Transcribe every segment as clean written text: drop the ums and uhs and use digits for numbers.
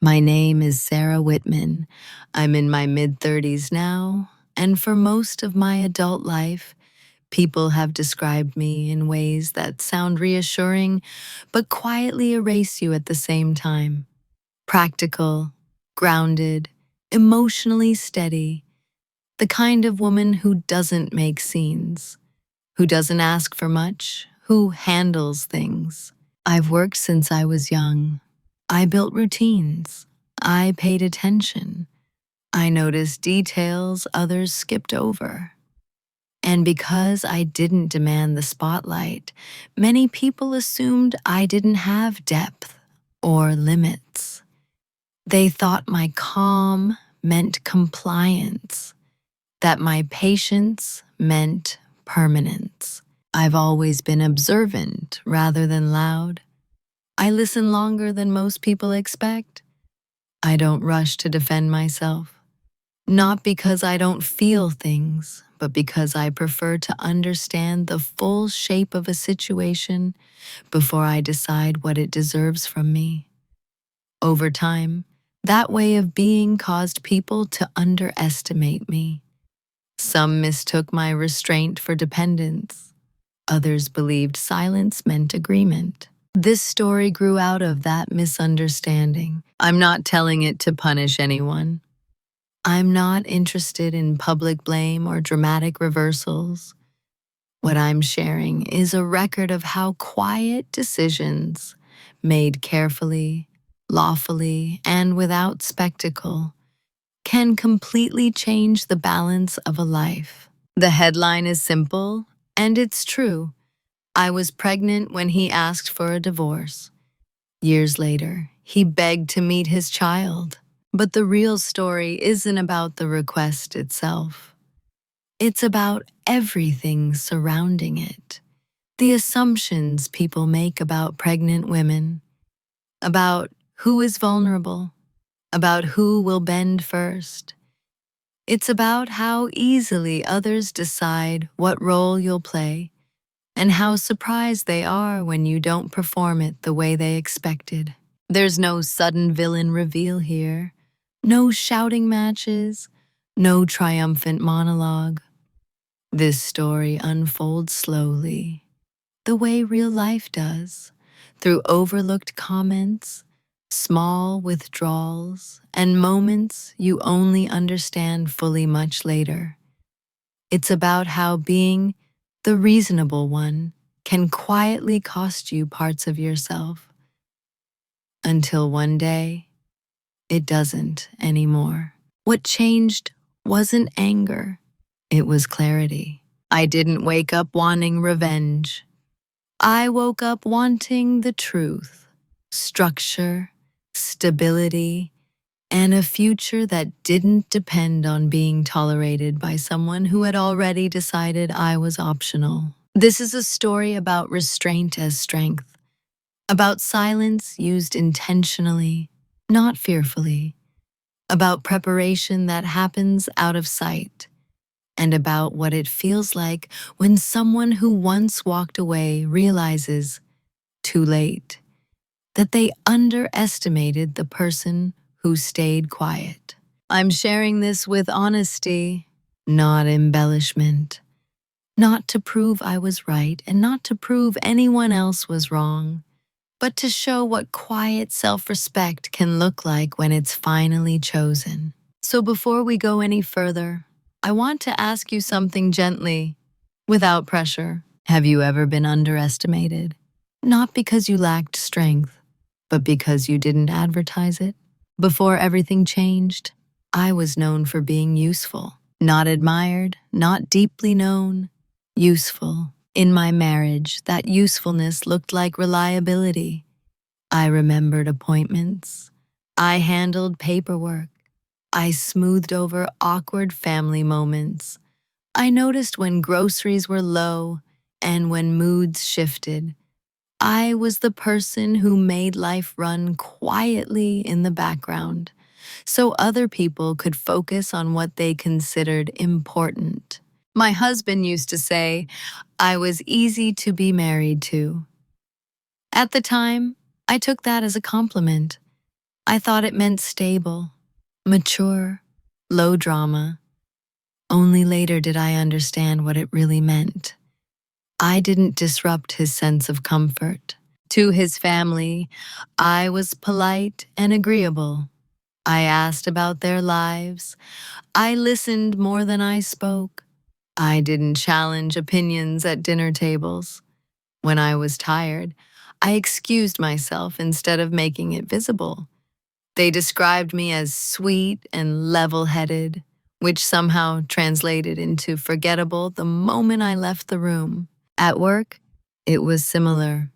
My name is Sarah Whitman. I'm in my mid-30s now, and for most of my adult life, people have described me in ways that sound reassuring but quietly erase you at the same time. Practical, grounded, emotionally steady, the kind of woman who doesn't make scenes, who doesn't ask for much, who handles things. I've worked since I was young. I built routines. I paid attention. I noticed details others skipped over. And because I didn't demand the spotlight, many people assumed I didn't have depth or limits. They thought my calm meant compliance, that my patience meant permanence. I've always been observant rather than loud. I listen longer than most people expect. I don't rush to defend myself. Not because I don't feel things, but because I prefer to understand the full shape of a situation before I decide what it deserves from me. Over time, that way of being caused people to underestimate me. Some mistook my restraint for dependence. Others believed silence meant agreement. This story grew out of that misunderstanding. I'm not telling it to punish anyone. I'm not interested in public blame or dramatic reversals. What I'm sharing is a record of how quiet decisions, made carefully, lawfully, and without spectacle, can completely change the balance of a life. The headline is simple, and it's true. I was pregnant when he asked for a divorce. Years later, he begged to meet his child. But the real story isn't about the request itself. It's about everything surrounding it. The assumptions people make about pregnant women, about who is vulnerable, about who will bend first. It's about how easily others decide what role you'll play and how surprised they are when you don't perform it the way they expected. There's no sudden villain reveal here. No shouting matches, no triumphant monologue. This story unfolds slowly, the way real life does, through overlooked comments, small withdrawals, and moments you only understand fully much later. It's about how being the reasonable one can quietly cost you parts of yourself. Until one day, it doesn't anymore. What changed wasn't anger, it was clarity. I didn't wake up wanting revenge. I woke up wanting the truth, structure, stability, and a future that didn't depend on being tolerated by someone who had already decided I was optional. This is a story about restraint as strength, about silence used intentionally, not fearfully, about preparation that happens out of sight, and about what it feels like when someone who once walked away realizes, too late, that they underestimated the person who stayed quiet. I'm sharing this with honesty, not embellishment, not to prove I was right and not to prove anyone else was wrong, but to show what quiet self-respect can look like when it's finally chosen. So before we go any further, I want to ask you something gently, without pressure. Have you ever been underestimated? Not because you lacked strength, but because you didn't advertise it? Before everything changed, I was known for being useful. Not admired, not deeply known, useful. In my marriage, that usefulness looked like reliability. I remembered appointments. I handled paperwork. I smoothed over awkward family moments. I noticed when groceries were low and when moods shifted. I was the person who made life run quietly in the background, so other people could focus on what they considered important. My husband used to say, I was easy to be married to. At the time, I took that as a compliment. I thought it meant stable, mature, low drama. Only later did I understand what it really meant. I didn't disrupt his sense of comfort. To his family, I was polite and agreeable. I asked about their lives. I listened more than I spoke. I didn't challenge opinions at dinner tables. When I was tired, I excused myself instead of making it visible. They described me as sweet and level-headed, which somehow translated into forgettable the moment I left the room. At work, it was similar.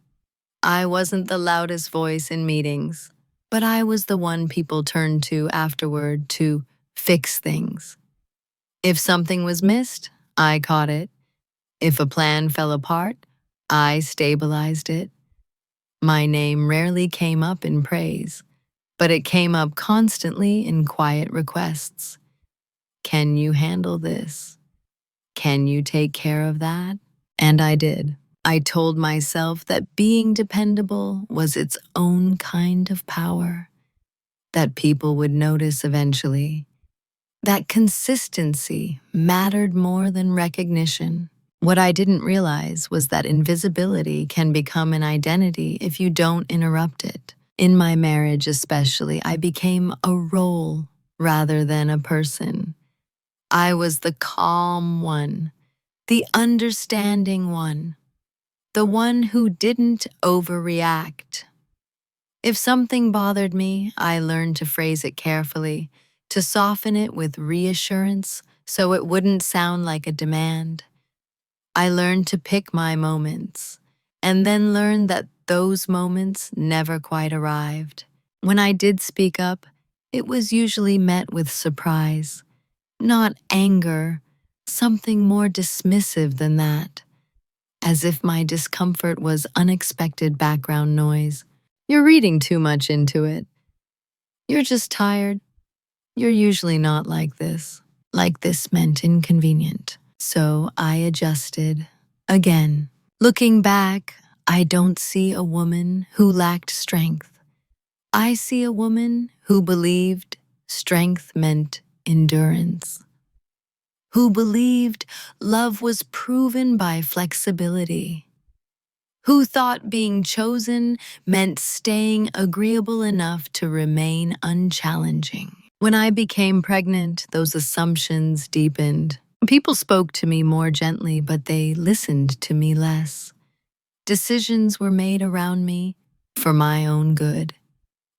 I wasn't the loudest voice in meetings, but I was the one people turned to afterward to fix things. If something was missed, I caught it. If a plan fell apart, I stabilized it. My name rarely came up in praise, but it came up constantly in quiet requests. Can you handle this? Can you take care of that? And I did. I told myself that being dependable was its own kind of power, that people would notice eventually, that consistency mattered more than recognition. What I didn't realize was that invisibility can become an identity if you don't interrupt it. In my marriage especially, I became a role rather than a person. I was the calm one, the understanding one, the one who didn't overreact. If something bothered me, I learned to phrase it carefully, to soften it with reassurance so it wouldn't sound like a demand. I learned to pick my moments, and then learned that those moments never quite arrived. When I did speak up, it was usually met with surprise, not anger, something more dismissive than that, as if my discomfort was unexpected background noise. You're reading too much into it. You're just tired. You're usually not like this. Like this meant inconvenient. So I adjusted. Again. Looking back, I don't see a woman who lacked strength. I see a woman who believed strength meant endurance, who believed love was proven by flexibility, who thought being chosen meant staying agreeable enough to remain unchallenging. When I became pregnant, those assumptions deepened. People spoke to me more gently, but they listened to me less. Decisions were made around me for my own good.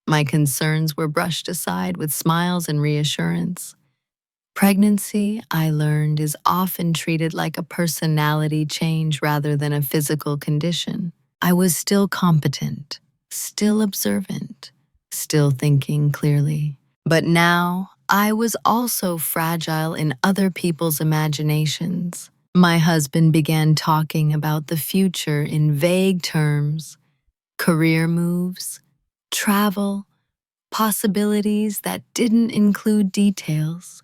My concerns were brushed aside with smiles and reassurance. Pregnancy, I learned, is often treated like a personality change rather than a physical condition. I was still competent, still observant, still thinking clearly. But now, I was also fragile in other people's imaginations. My husband began talking about the future in vague terms, career moves, travel, possibilities that didn't include details.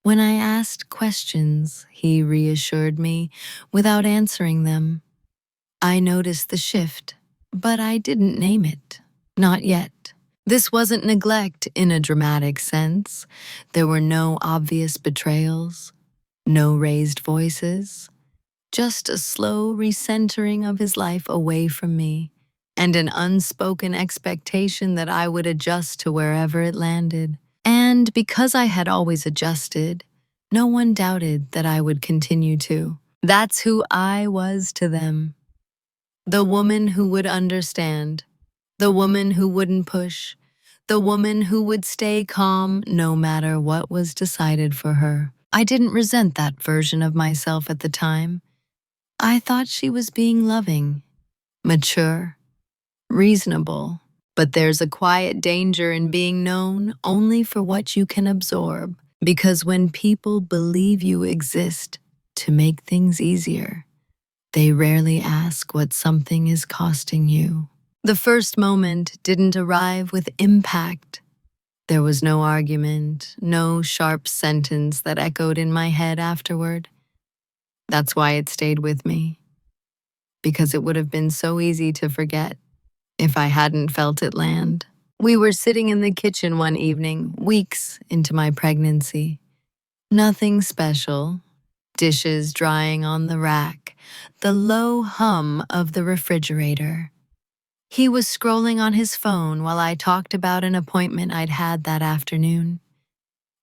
When I asked questions, he reassured me without answering them. I noticed the shift, but I didn't name it. Not yet. This wasn't neglect in a dramatic sense. There were no obvious betrayals, no raised voices, just a slow recentering of his life away from me, and an unspoken expectation that I would adjust to wherever it landed. And because I had always adjusted, no one doubted that I would continue to. That's who I was to them. The woman who would understand, the woman who wouldn't push, the woman who would stay calm no matter what was decided for her. I didn't resent that version of myself at the time. I thought she was being loving, mature, reasonable. But there's a quiet danger in being known only for what you can absorb. Because when people believe you exist to make things easier, they rarely ask what something is costing you. The first moment didn't arrive with impact. There was no argument, no sharp sentence that echoed in my head afterward. That's why it stayed with me. Because it would have been so easy to forget if I hadn't felt it land. We were sitting in the kitchen one evening, weeks into my pregnancy. Nothing special. Dishes drying on the rack, the low hum of the refrigerator. He was scrolling on his phone while I talked about an appointment I'd had that afternoon.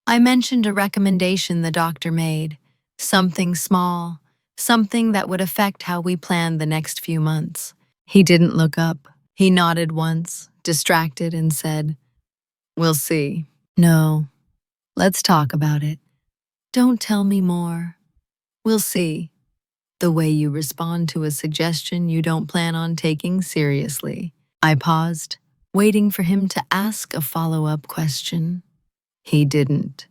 I mentioned a recommendation the doctor made, something small, something that would affect how we planned the next few months. He didn't look up. He nodded once, distracted, and said, "We'll see." "No, let's talk about it. Don't tell me more. We'll see." The way you respond to a suggestion you don't plan on taking seriously. I paused, waiting for him to ask a follow-up question. He didn't.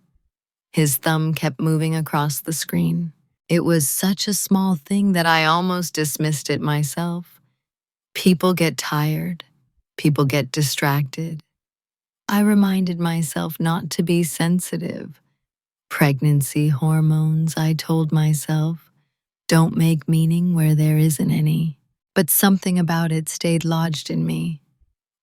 His thumb kept moving across the screen. It was such a small thing that I almost dismissed it myself. People get tired. People get distracted. I reminded myself not to be sensitive. Pregnancy hormones, I told myself, don't make meaning where there isn't any. But something about it stayed lodged in me.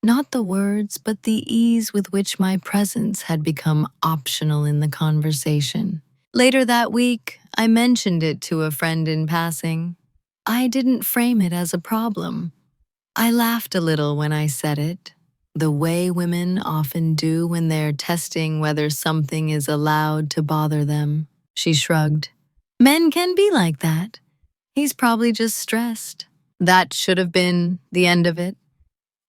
Not the words, but the ease with which my presence had become optional in the conversation. Later that week, I mentioned it to a friend in passing. I didn't frame it as a problem. I laughed a little when I said it, the way women often do when they're testing whether something is allowed to bother them. She shrugged. Men can be like that. He's probably just stressed. That should have been the end of it.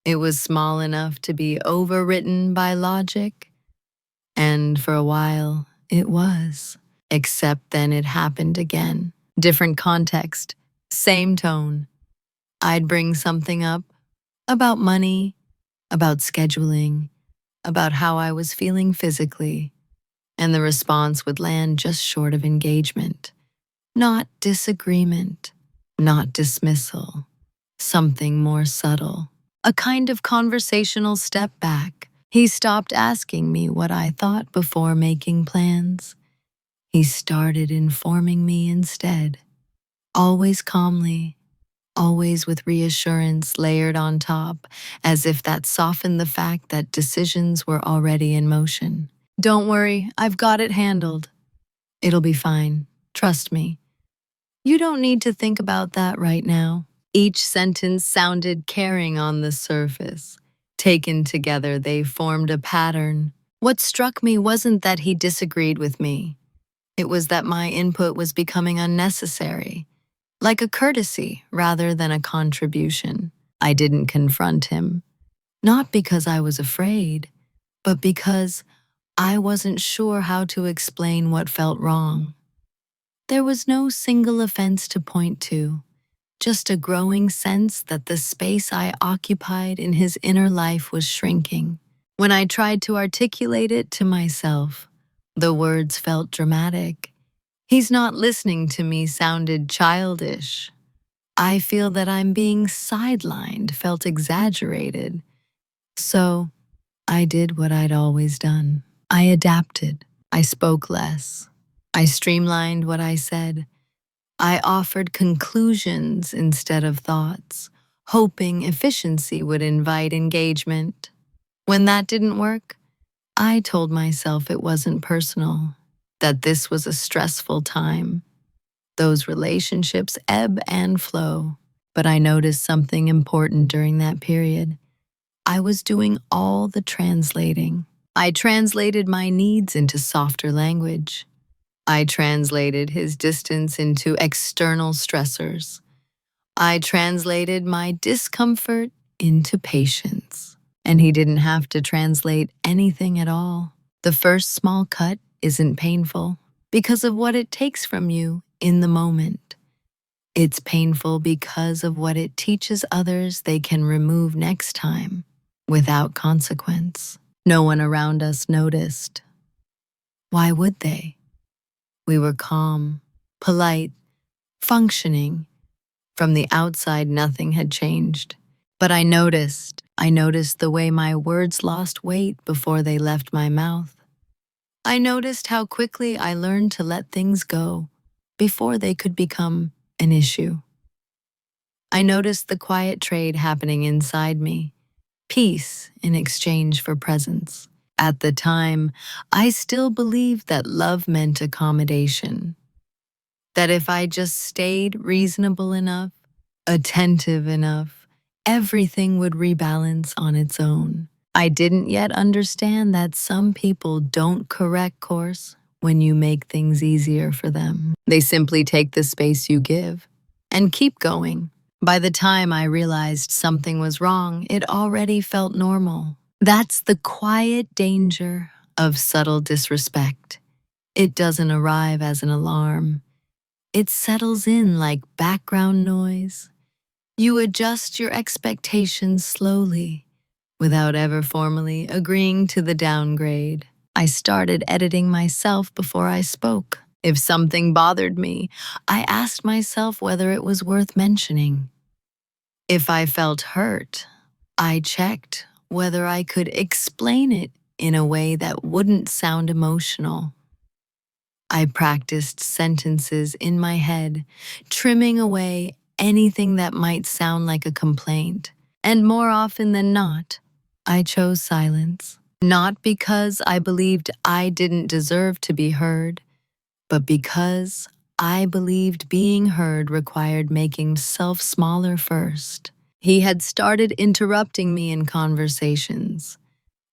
It was small enough to be overwritten by logic, and for a while, it was. Except then it happened again. Different context, same tone. I'd bring something up about money, about scheduling, about how I was feeling physically, and the response would land just short of engagement. Not disagreement, not dismissal, something more subtle. A kind of conversational step back. He stopped asking me what I thought before making plans. He started informing me instead. Always calmly, always with reassurance layered on top, as if that softened the fact that decisions were already in motion. "Don't worry, I've got it handled. It'll be fine. Trust me. You don't need to think about that right now." Each sentence sounded caring on the surface. Taken together, they formed a pattern. What struck me wasn't that he disagreed with me. It was that my input was becoming unnecessary, like a courtesy rather than a contribution. I didn't confront him, not because I was afraid, but because I wasn't sure how to explain what felt wrong. There was no single offense to point to. Just a growing sense that the space I occupied in his inner life was shrinking. When I tried to articulate it to myself, the words felt dramatic. "He's not listening to me" sounded childish. "I feel that I'm being sidelined" felt exaggerated. So I did what I'd always done. I adapted. I spoke less. I streamlined what I said. I offered conclusions instead of thoughts, hoping efficiency would invite engagement. When that didn't work, I told myself it wasn't personal, that this was a stressful time. Those relationships ebb and flow. But I noticed something important during that period. I was doing all the translating. I translated my needs into softer language. I translated his distance into external stressors. I translated my discomfort into patience. And he didn't have to translate anything at all. The first small cut isn't painful because of what it takes from you in the moment. It's painful because of what it teaches others they can remove next time without consequence. No one around us noticed. Why would they? We were calm, polite, functioning. From the outside, nothing had changed. But I noticed the way my words lost weight before they left my mouth. I noticed how quickly I learned to let things go before they could become an issue. I noticed the quiet trade happening inside me. peace in exchange for presence. At the time, I still believed that love meant accommodation, that if I just stayed reasonable enough, attentive enough, everything would rebalance on its own. I didn't yet understand that some people don't correct course when you make things easier for them. They simply take the space you give and keep going. By the time I realized something was wrong, it already felt normal. That's the quiet danger of subtle disrespect. It doesn't arrive as an alarm. It settles in like background noise. You adjust your expectations slowly, without ever formally agreeing to the downgrade. I started editing myself before I spoke. If something bothered me, I asked myself whether it was worth mentioning. If I felt hurt, I checked whether I could explain it in a way that wouldn't sound emotional. I practiced sentences in my head, trimming away anything that might sound like a complaint. And more often than not, I chose silence. Not because I believed I didn't deserve to be heard, but because I believed being heard required making self smaller first. He had started interrupting me in conversations,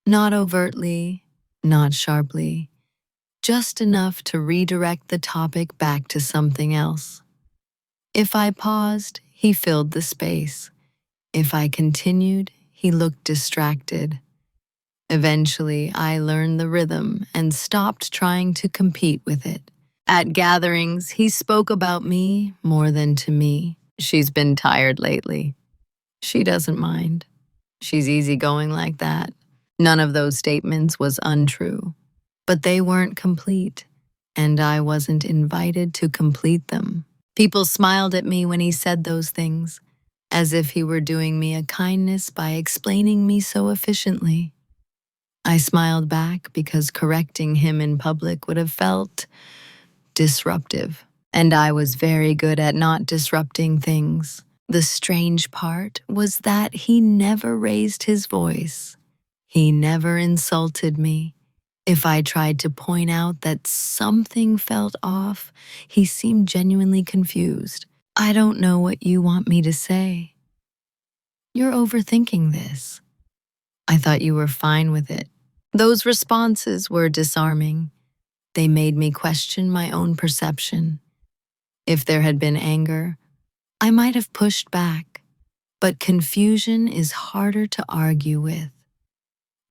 not overtly, not sharply, just enough to redirect the topic back to something else. If I paused, he filled the space. If I continued, he looked distracted. Eventually, I learned the rhythm and stopped trying to compete with it. At gatherings, he spoke about me more than to me. She's been tired lately. She doesn't mind. She's easygoing like that. None of those statements was untrue, but they weren't complete, and I wasn't invited to complete them. People smiled at me when he said those things, as if he were doing me a kindness by explaining me so efficiently. I smiled back because correcting him in public would have felt disruptive, and I was very good at not disrupting things. The strange part was that he never raised his voice. He never insulted me. If I tried to point out that something felt off, he seemed genuinely confused. I don't know what you want me to say. You're overthinking this. I thought you were fine with it. Those responses were disarming. They made me question my own perception. If there had been anger, I might have pushed back, but confusion is harder to argue with.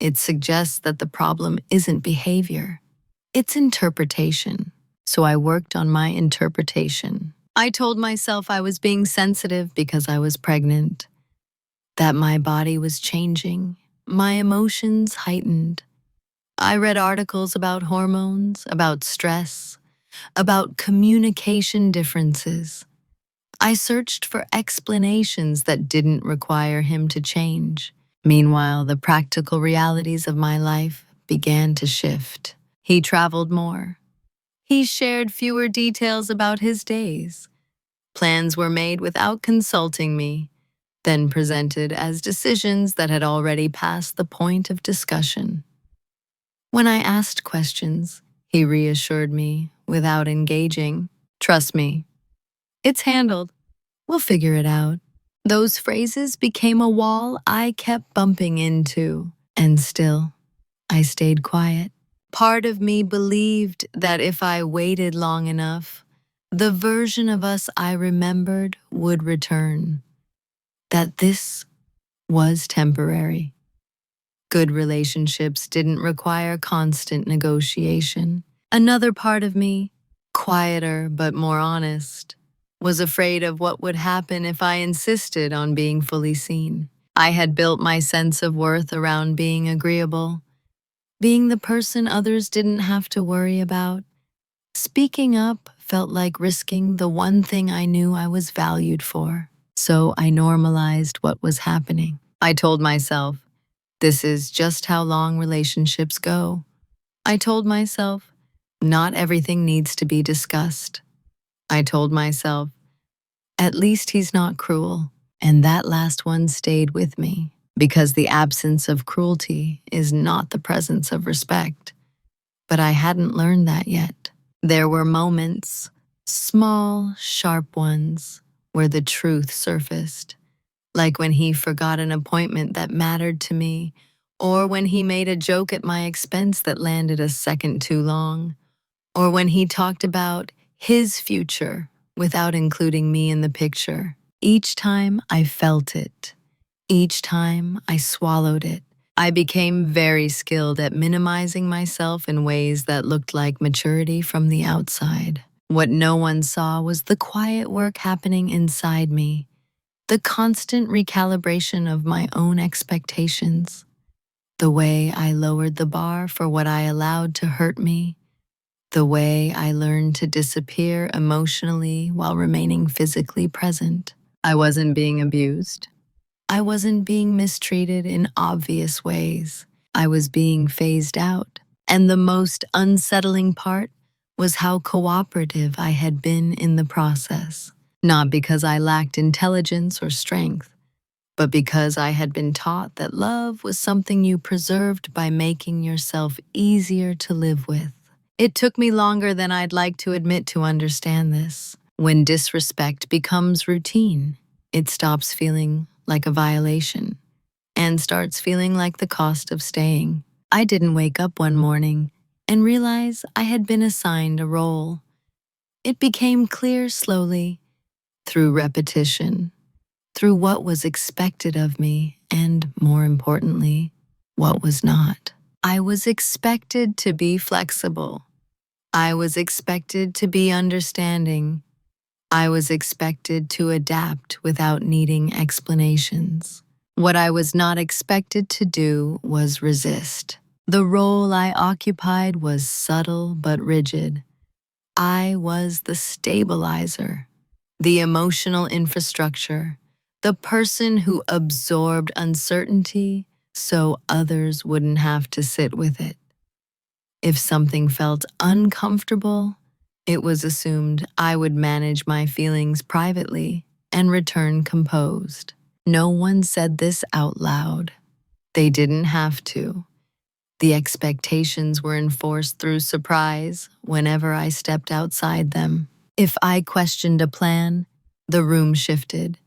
It suggests that the problem isn't behavior, it's interpretation. So I worked on my interpretation. I told myself I was being sensitive because I was pregnant, that my body was changing, my emotions heightened. I read articles about hormones, about stress, about communication differences. I searched for explanations that didn't require him to change. Meanwhile, the practical realities of my life began to shift. He traveled more. He shared fewer details about his days. Plans were made without consulting me, then presented as decisions that had already passed the point of discussion. When I asked questions, he reassured me without engaging. Trust me, it's handled. We'll figure it out. Those phrases became a wall I kept bumping into, and still, I stayed quiet. Part of me believed that if I waited long enough, the version of us I remembered would return, that this was temporary. Good relationships didn't require constant negotiation. Another part of me, quieter but more honest, was afraid of what would happen if I insisted on being fully seen. I had built my sense of worth around being agreeable, being the person others didn't have to worry about. Speaking up felt like risking the one thing I knew I was valued for. So I normalized what was happening. I told myself, this is just how long relationships go. I told myself, not everything needs to be discussed. I told myself, at least he's not cruel. And that last one stayed with me. because the absence of cruelty is not the presence of respect. But I hadn't learned that yet. There were moments, small, sharp ones, where the truth surfaced, like when he forgot an appointment that mattered to me, or when he made a joke at my expense that landed a second too long, or when he talked about his future without including me in the picture. Each time I felt it. Each time I swallowed it. I became very skilled at minimizing myself in ways that looked like maturity from the outside. What no one saw was the quiet work happening inside me, the constant recalibration of my own expectations, the way I lowered the bar for what I allowed to hurt me, the way I learned to disappear emotionally while remaining physically present. I wasn't being abused. I wasn't being mistreated in obvious ways. I was being phased out. And the most unsettling part was how cooperative I had been in the process. Not because I lacked intelligence or strength, but because I had been taught that love was something you preserved by making yourself easier to live with. It took me longer than I'd like to admit to understand this. When disrespect becomes routine, it stops feeling like a violation and starts feeling like the cost of staying. I didn't wake up one morning and realize I had been assigned a role. It became clear slowly, through repetition, through what was expected of me, and more importantly, what was not. I was expected to be flexible. I was expected to be understanding. I was expected to adapt without needing explanations. What I was not expected to do was resist. The role I occupied was subtle but rigid. I was the stabilizer, the emotional infrastructure, the person who absorbed uncertainty so others wouldn't have to sit with it. If something felt uncomfortable, it was assumed I would manage my feelings privately and return composed. No one said this out loud. They didn't have to. The expectations were enforced through surprise whenever I stepped outside them. If I questioned a plan, the room shifted.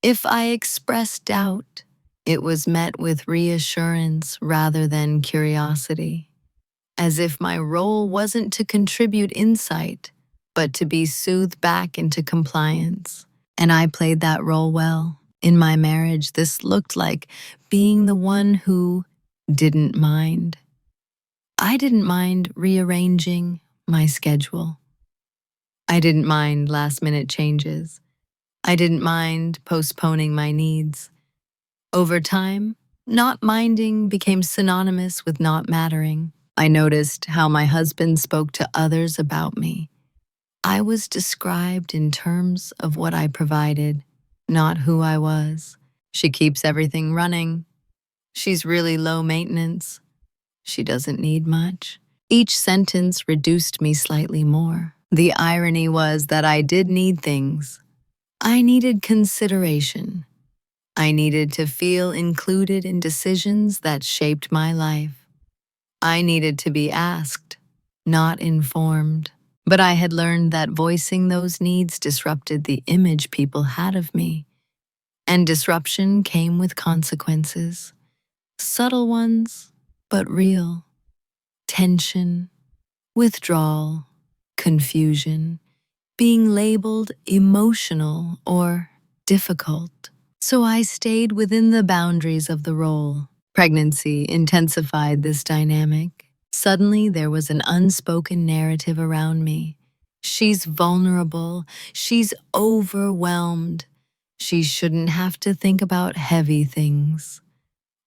If I expressed doubt, it was met with reassurance rather than curiosity, as if my role wasn't to contribute insight, but to be soothed back into compliance. And I played that role well. In my marriage, this looked like being the one who didn't mind. I didn't mind rearranging my schedule. I didn't mind last-minute changes. I didn't mind postponing my needs. Over time, not minding became synonymous with not mattering. I noticed how my husband spoke to others about me. I was described in terms of what I provided, not who I was. She keeps everything running. She's really low maintenance. She doesn't need much. Each sentence reduced me slightly more. The irony was that I did need things. I needed consideration. I needed to feel included in decisions that shaped my life. I needed to be asked, not informed. But I had learned that voicing those needs disrupted the image people had of me. And disruption came with consequences. Subtle ones, but real. Tension, withdrawal, confusion, being labeled emotional or difficult. So I stayed within the boundaries of the role. Pregnancy intensified this dynamic. Suddenly, there was an unspoken narrative around me. She's vulnerable. She's overwhelmed. She shouldn't have to think about heavy things.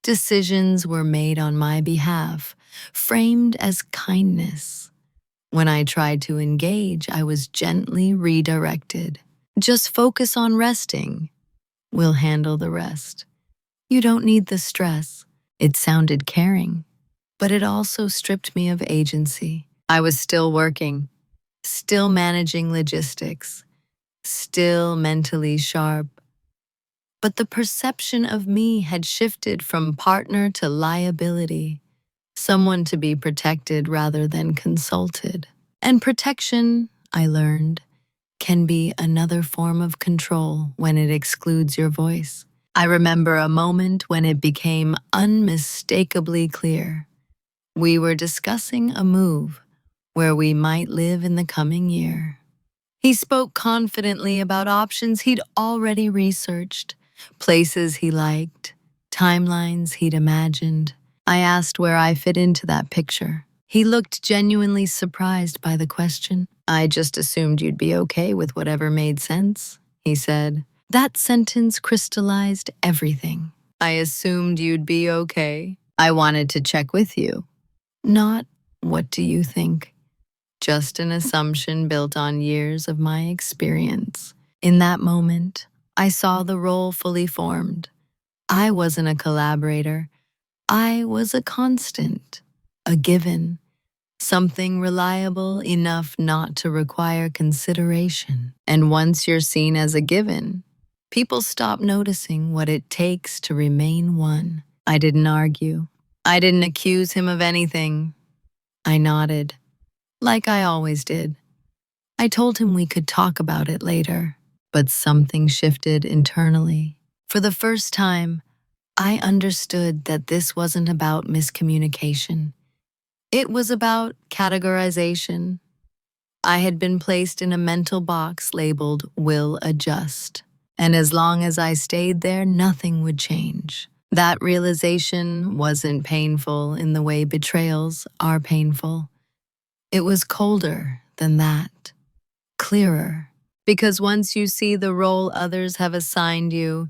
Decisions were made on my behalf, framed as kindness. When I tried to engage, I was gently redirected. Just focus on resting. We'll handle the rest. You don't need the stress. It sounded caring, but it also stripped me of agency. I was still working, still managing logistics, still mentally sharp, but the perception of me had shifted from partner to liability, someone to be protected rather than consulted. And protection, I learned, can be another form of control when it excludes your voice. I remember a moment when it became unmistakably clear. We were discussing a move where we might live in the coming year. He spoke confidently about options he'd already researched, places he liked, timelines he'd imagined. I asked where I fit into that picture. He looked genuinely surprised by the question. "I just assumed you'd be okay with whatever made sense," he said. That sentence crystallized everything. I assumed you'd be okay. I wanted to check with you. Not, "What do you think?" Just an assumption built on years of my experience. In that moment, I saw the role fully formed. I wasn't a collaborator. I was a constant, a given, something reliable enough not to require consideration. And once you're seen as a given, people stop noticing what it takes to remain one. I didn't argue. I didn't accuse him of anything. I nodded, like I always did. I told him we could talk about it later, but something shifted internally. For the first time, I understood that this wasn't about miscommunication. It was about categorization. I had been placed in a mental box labeled "will adjust," and as long as I stayed there, nothing would change. That realization wasn't painful in the way betrayals are painful. It was colder than that, clearer, because once you see the role others have assigned you,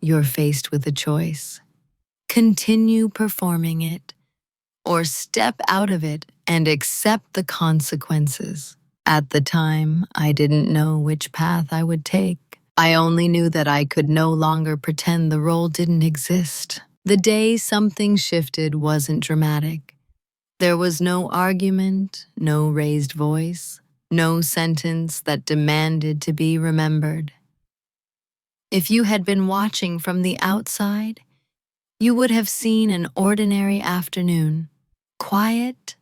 you're faced with a choice. Continue performing it, or step out of it and accept the consequences. At the time, I didn't know which path I would take. I only knew that I could no longer pretend the role didn't exist. The day something shifted wasn't dramatic. There was no argument, no raised voice, no sentence that demanded to be remembered. If you had been watching from the outside, you would have seen an ordinary afternoon, quiet,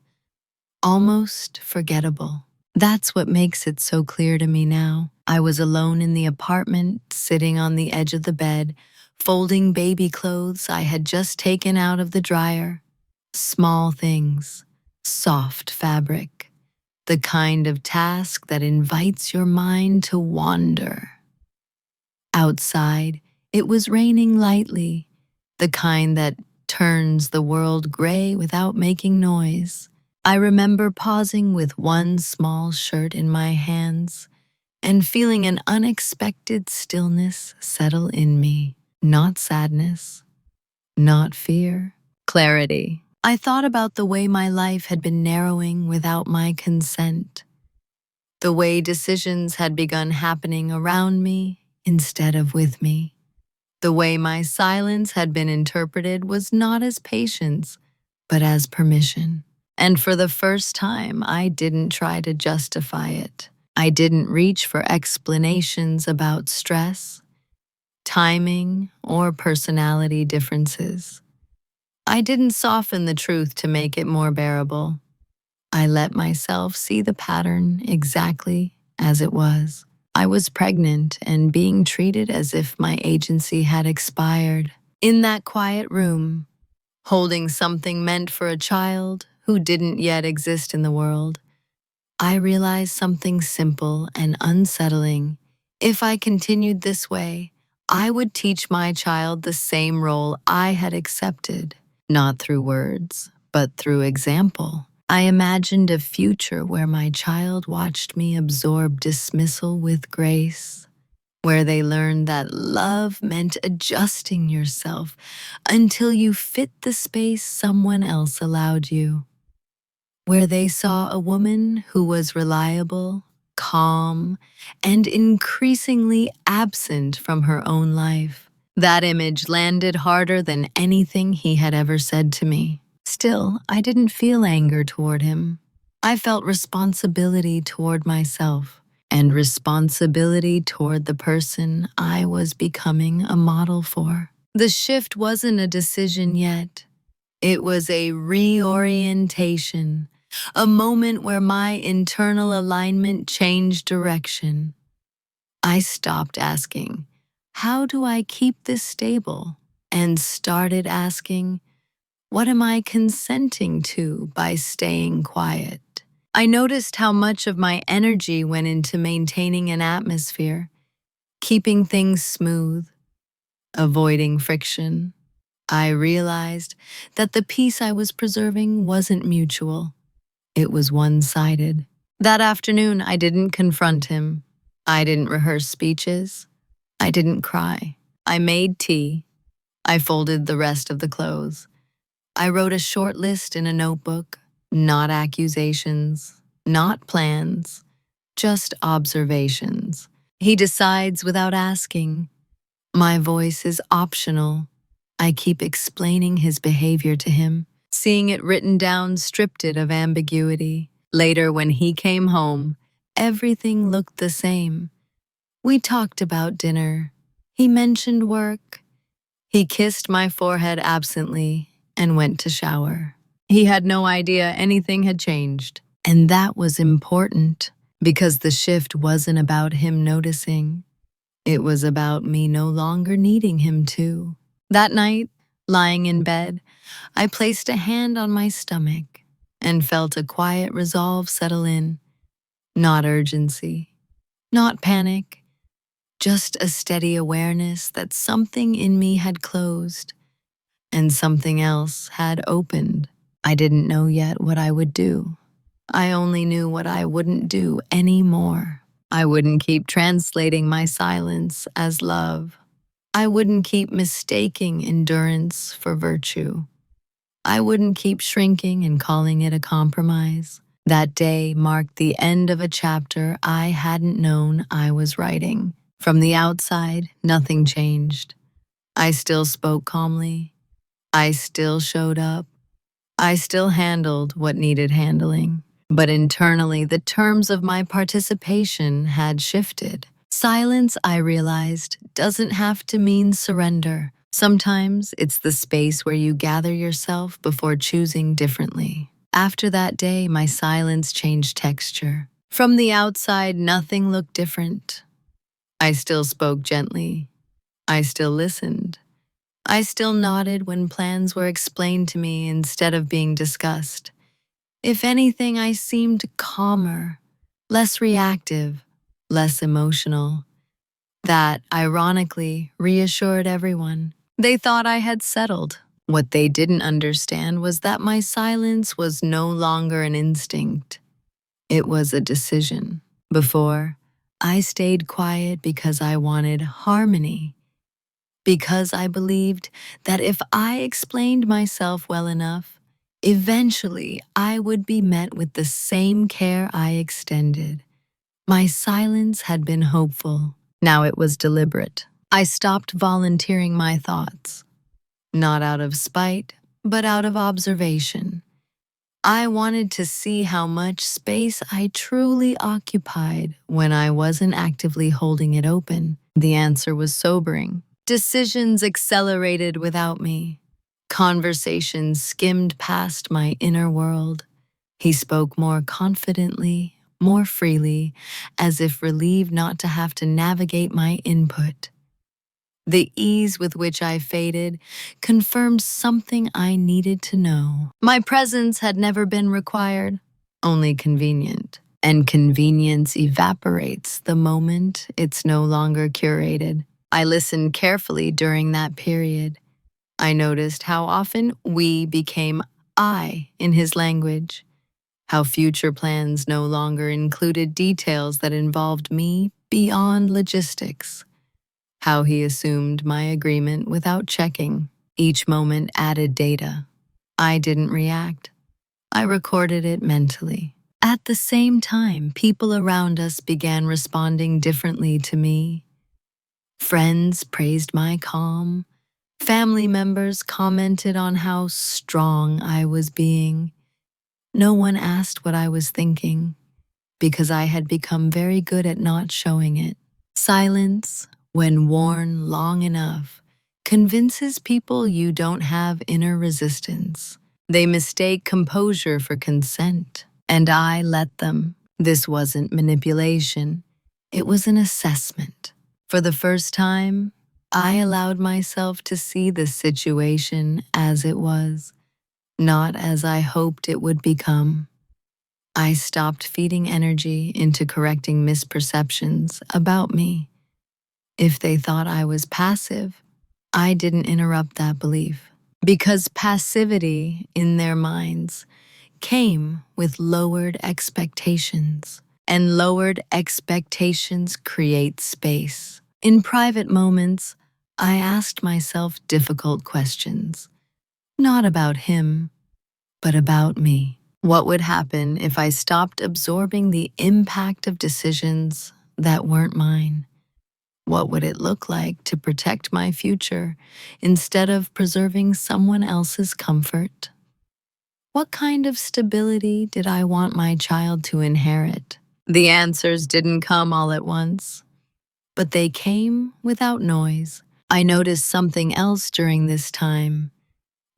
almost forgettable. That's what makes it so clear to me now. I was alone in the apartment, sitting on the edge of the bed, folding baby clothes I had just taken out of the dryer. Small things, soft fabric, the kind of task that invites your mind to wander. Outside, it was raining lightly, the kind that turns the world gray without making noise. I remember pausing with one small shirt in my hands and feeling an unexpected stillness settle in me. Not sadness, not fear, clarity. I thought about the way my life had been narrowing without my consent, the way decisions had begun happening around me instead of with me. The way my silence had been interpreted was not as patience, but as permission. And for the first time, I didn't try to justify it. I didn't reach for explanations about stress, timing, or personality differences. I didn't soften the truth to make it more bearable. I let myself see the pattern exactly as it was. I was pregnant and being treated as if my agency had expired. In that quiet room, holding something meant for a child who didn't yet exist in the world, I realized something simple and unsettling. If I continued this way, I would teach my child the same role I had accepted, not through words, but through example. I imagined a future where my child watched me absorb dismissal with grace, where they learned that love meant adjusting yourself until you fit the space someone else allowed you, where they saw a woman who was reliable, calm, and increasingly absent from her own life. That image landed harder than anything he had ever said to me. Still, I didn't feel anger toward him. I felt responsibility toward myself. and responsibility toward the person I was becoming a model for. The shift wasn't a decision yet. It was a reorientation, a moment where my internal alignment changed direction. I stopped asking, how do I keep this stable? And started asking, what am I consenting to by staying quiet? I noticed how much of my energy went into maintaining an atmosphere, keeping things smooth, avoiding friction. I realized that the peace I was preserving wasn't mutual. It was one-sided. That afternoon, I didn't confront him. I didn't rehearse speeches. I didn't cry. I made tea. I folded the rest of the clothes. I wrote a short list in a notebook, not accusations, not plans, just observations. He decides without asking. My voice is optional. I keep explaining his behavior to him, seeing it written down stripped it of ambiguity. Later, when he came home, everything looked the same. We talked about dinner. He mentioned work. He kissed my forehead absently and went to shower. He had no idea anything had changed. And that was important because the shift wasn't about him noticing. It was about me no longer needing him to. That night, lying in bed, I placed a hand on my stomach and felt a quiet resolve settle in. Not urgency, not panic, just a steady awareness that something in me had closed and something else had opened. I didn't know yet what I would do. I only knew what I wouldn't do anymore. I wouldn't keep translating my silence as love. I wouldn't keep mistaking endurance for virtue. I wouldn't keep shrinking and calling it a compromise. That day marked the end of a chapter I hadn't known I was writing. From the outside, nothing changed. I still spoke calmly. I still showed up. I still handled what needed handling. But internally, the terms of my participation had shifted. Silence, I realized, doesn't have to mean surrender. Sometimes it's the space where you gather yourself before choosing differently. After that day, my silence changed texture. From the outside, nothing looked different. I still spoke gently. I still listened. I still nodded when plans were explained to me instead of being discussed. If anything, I seemed calmer, less reactive, less emotional. That, ironically, reassured everyone. They thought I had settled. What they didn't understand was that my silence was no longer an instinct. It was a decision. Before, I stayed quiet because I wanted harmony, because I believed that if I explained myself well enough, eventually I would be met with the same care I extended. My silence had been hopeful. Now it was deliberate. I stopped volunteering my thoughts, not out of spite, but out of observation. I wanted to see how much space I truly occupied when I wasn't actively holding it open. The answer was sobering. Decisions accelerated without me. Conversations skimmed past my inner world. He spoke more confidently, more freely, as if relieved not to have to navigate my input. The ease with which I faded confirmed something I needed to know. My presence had never been required, only convenient. And convenience evaporates the moment it's no longer curated. I listened carefully during that period. I noticed how often we became I in his language, how future plans no longer included details that involved me beyond logistics, how he assumed my agreement without checking. Each moment added data. I didn't react. I recorded it mentally. At the same time, people around us began responding differently to me. Friends praised my calm. Family members commented on how strong I was being. No one asked what I was thinking. because I had become very good at not showing it. Silence, when worn long enough, convinces people you don't have inner resistance. They mistake composure for consent, and I let them. This wasn't manipulation, it was an assessment. For the first time, I allowed myself to see the situation as it was, not as I hoped it would become. I stopped feeding energy into correcting misperceptions about me. If they thought I was passive, I didn't interrupt that belief. Because passivity, in their minds, came with lowered expectations, and lowered expectations create space. In private moments, I asked myself difficult questions, not about him, but about me. What would happen if I stopped absorbing the impact of decisions that weren't mine? What would it look like to protect my future instead of preserving someone else's comfort? What kind of stability did I want my child to inherit? The answers didn't come all at once, but they came without noise. I noticed something else during this time.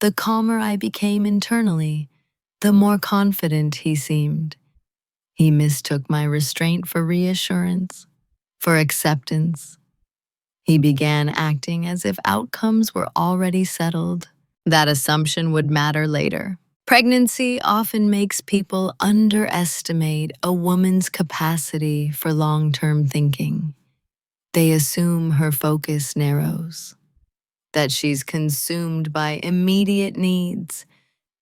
The calmer I became internally, the more confident he seemed. He mistook my restraint for reassurance, for acceptance. He began acting as if outcomes were already settled. That assumption would matter later. Pregnancy often makes people underestimate a woman's capacity for long-term thinking. They assume her focus narrows, that she's consumed by immediate needs,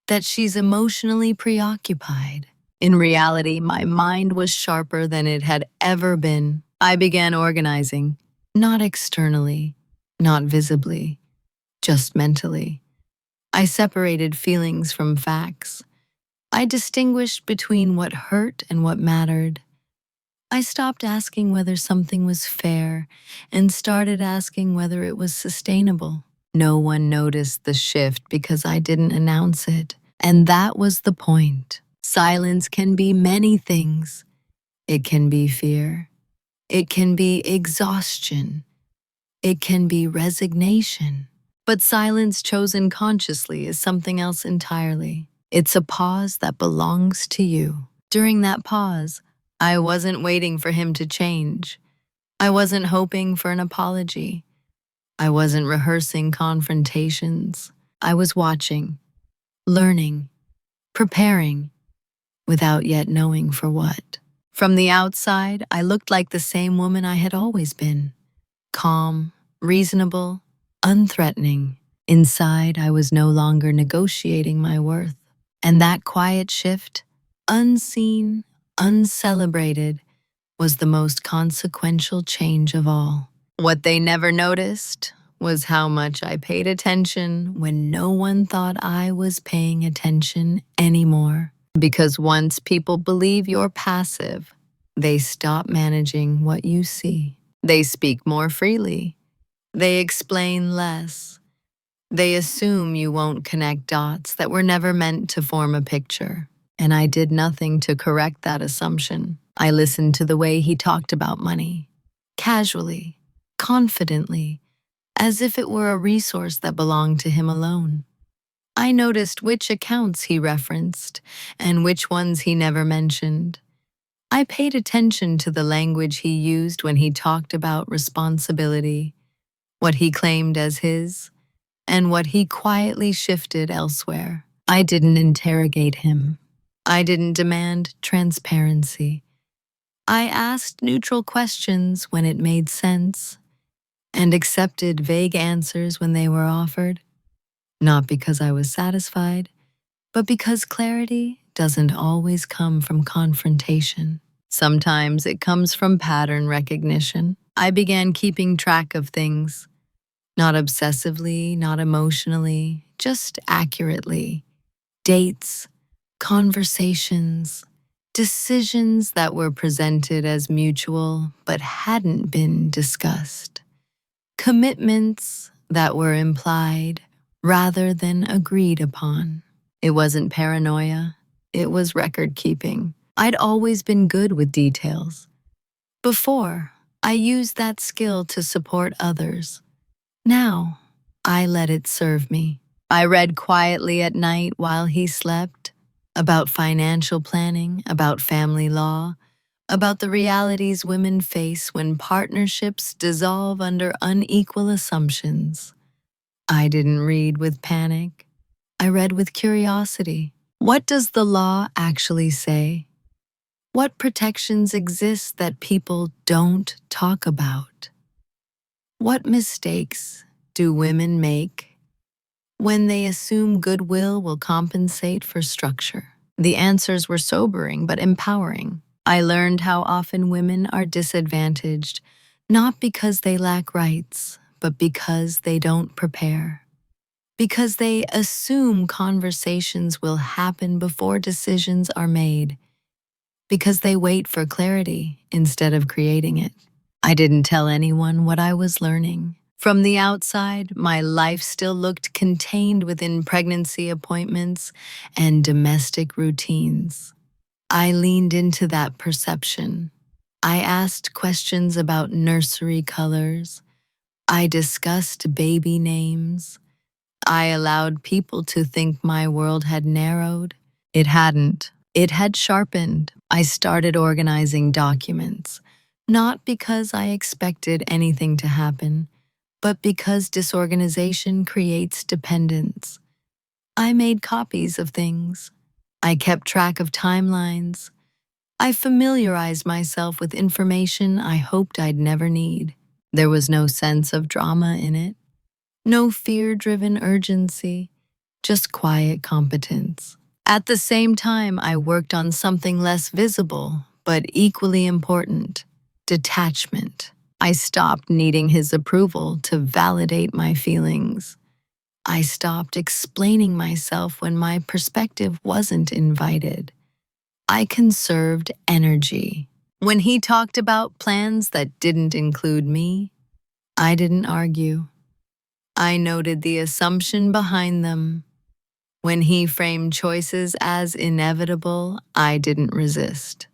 that she's emotionally preoccupied. In reality, my mind was sharper than it had ever been. I began organizing, not externally, not visibly, just mentally. I separated feelings from facts. I distinguished between what hurt and what mattered. I stopped asking whether something was fair and started asking whether it was sustainable. No one noticed the shift because I didn't announce it. And that was the point. Silence can be many things. It can be fear. It can be exhaustion. It can be resignation. But silence chosen consciously is something else entirely. It's a pause that belongs to you. During that pause, I wasn't waiting for him to change. I wasn't hoping for an apology. I wasn't rehearsing confrontations. I was watching, learning, preparing, without yet knowing for what. From the outside, I looked like the same woman I had always been. Calm, reasonable, unthreatening. Inside, I was no longer negotiating my worth. And that quiet shift, unseen, uncelebrated, was the most consequential change of all. What they never noticed was how much I paid attention when no one thought I was paying attention anymore. Because once people believe you're passive, they stop managing what you see. They speak more freely. They explain less. They assume you won't connect dots that were never meant to form a picture. And I did nothing to correct that assumption. I listened to the way he talked about money, casually, confidently, as if it were a resource that belonged to him alone. I noticed which accounts he referenced and which ones he never mentioned. I paid attention to the language he used when he talked about responsibility, what he claimed as his, and what he quietly shifted elsewhere. I didn't interrogate him. I didn't demand transparency. I asked neutral questions when it made sense, and accepted vague answers when they were offered, not because I was satisfied, but because clarity doesn't always come from confrontation. Sometimes it comes from pattern recognition. I began keeping track of things, not obsessively, not emotionally, just accurately. Dates, conversations, decisions that were presented as mutual but hadn't been discussed. Commitments that were implied rather than agreed upon. It wasn't paranoia, it was record keeping. I'd always been good with details. Before, I used that skill to support others. Now, I let it serve me. I read quietly at night while he slept, about financial planning, about family law, about the realities women face when partnerships dissolve under unequal assumptions. I didn't read with panic. I read with curiosity. What does the law actually say? What protections exist that people don't talk about? What mistakes do women make when they assume goodwill will compensate for structure? The answers were sobering but empowering. I learned how often women are disadvantaged, not because they lack rights, but because they don't prepare. Because they assume conversations will happen before decisions are made. Because they wait for clarity instead of creating it. I didn't tell anyone what I was learning. From the outside, my life still looked contained within pregnancy appointments and domestic routines. I leaned into that perception. I asked questions about nursery colors. I discussed baby names. I allowed people to think my world had narrowed. It hadn't. It had sharpened. I started organizing documents, not because I expected anything to happen, but because disorganization creates dependence. I made copies of things. I kept track of timelines. I familiarized myself with information I hoped I'd never need. There was no sense of drama in it, no fear-driven urgency, just quiet competence. At the same time, I worked on something less visible, but equally important: detachment. I stopped needing his approval to validate my feelings. I stopped explaining myself when my perspective wasn't invited. I conserved energy. When he talked about plans that didn't include me, I didn't argue. I noted the assumption behind them. When he framed choices as inevitable, I didn't resist.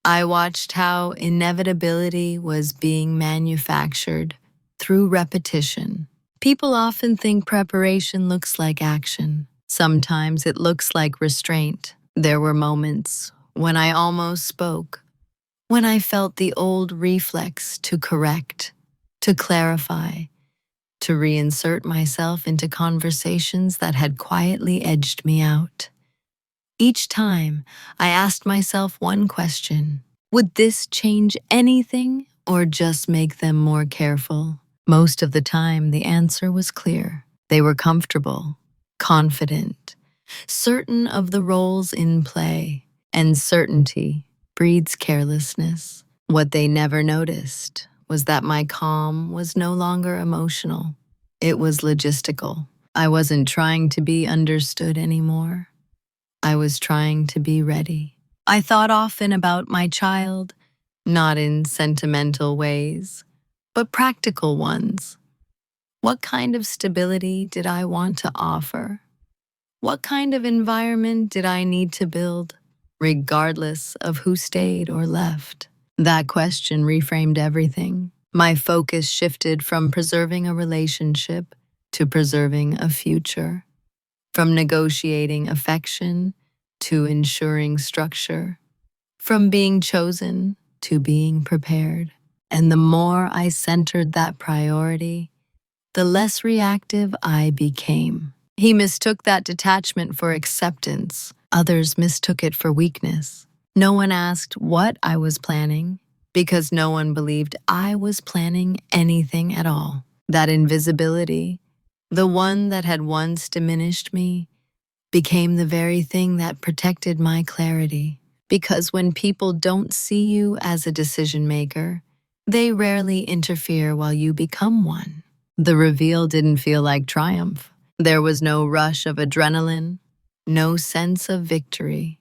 I watched how inevitability was being manufactured through repetition. People often think preparation looks like action. Sometimes it looks like restraint. There were moments when I almost spoke, when I felt the old reflex to correct, to clarify, to reinsert myself into conversations that had quietly edged me out. Each time, I asked myself one question: would this change anything or just make them more careful? Most of the time, the answer was clear. They were comfortable, confident, certain of the roles in play, and certainty breeds carelessness. What they never noticed was that my calm was no longer emotional. It was logistical. I wasn't trying to be understood anymore. I was trying to be ready. I thought often about my child, not in sentimental ways, but practical ones. What kind of stability did I want to offer? What kind of environment did I need to build, regardless of who stayed or left? That question reframed everything. My focus shifted from preserving a relationship to preserving a future, from negotiating affection to ensuring structure, from being chosen to being prepared. And the more I centered that priority, the less reactive I became. He mistook that detachment for acceptance. Others mistook it for weakness. No one asked what I was planning, because no one believed I was planning anything at all. That invisibility, the one that had once diminished me, became the very thing that protected my clarity. Because when people don't see you as a decision maker, they rarely interfere while you become one. The reveal didn't feel like triumph. There was no rush of adrenaline, no sense of victory.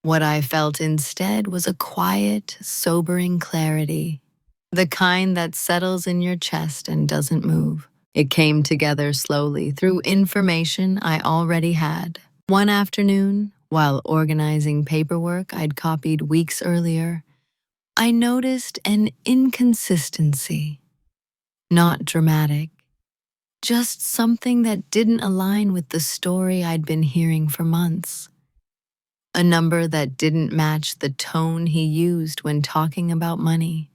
What I felt instead was a quiet, sobering clarity, the kind that settles in your chest and doesn't move. It came together slowly through information I already had. One afternoon, While organizing paperwork I'd copied weeks earlier, I noticed an inconsistency, not dramatic, just something that didn't align with the story I'd been hearing for months. A number that didn't match the tone he used when talking about money.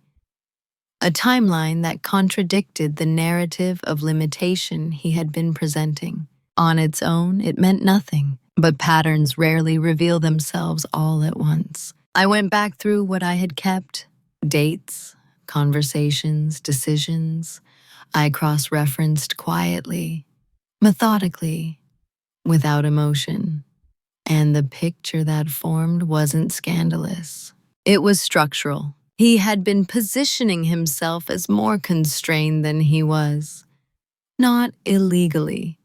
A timeline that contradicted the narrative of limitation he had been presenting. On its own, it meant nothing, but patterns rarely reveal themselves all at once. I went back through what I had kept: dates, conversations, decisions. I cross-referenced quietly, methodically, without emotion. And the picture that formed wasn't scandalous. It was structural. He had been positioning himself as more constrained than he was. Not illegally,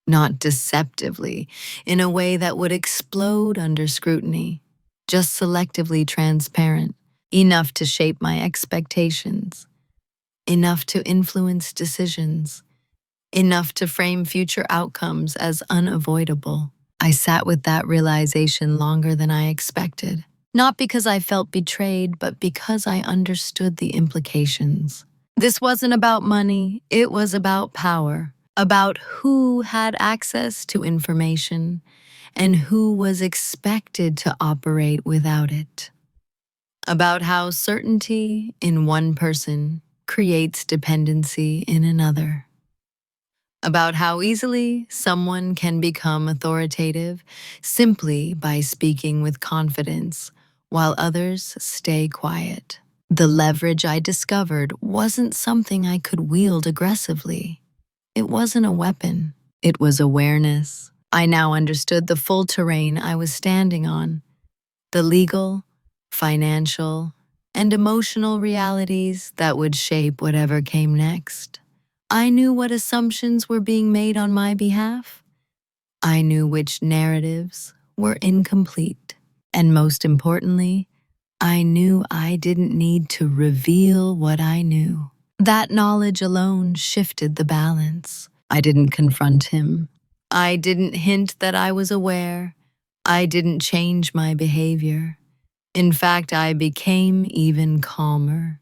not deceptively, in a way that would explode under scrutiny. Just selectively transparent, enough to shape my expectations, enough to influence decisions, enough to frame future outcomes as unavoidable. I sat with that realization longer than I expected. Not because I felt betrayed, but because I understood the implications. This wasn't about money, it was about power, about who had access to information and who was expected to operate without it. About how certainty in one person creates dependency in another. About how easily someone can become authoritative simply by speaking with confidence, while others stay quiet. The leverage I discovered wasn't something I could wield aggressively. It wasn't a weapon. It was awareness. I now understood the full terrain I was standing on: the legal, financial, and emotional realities that would shape whatever came next. I knew what assumptions were being made on my behalf. I knew which narratives were incomplete. And most importantly, I knew I didn't need to reveal what I knew. That knowledge alone shifted the balance. I didn't confront him. I didn't hint that I was aware. I didn't change my behavior. In fact, I became even calmer,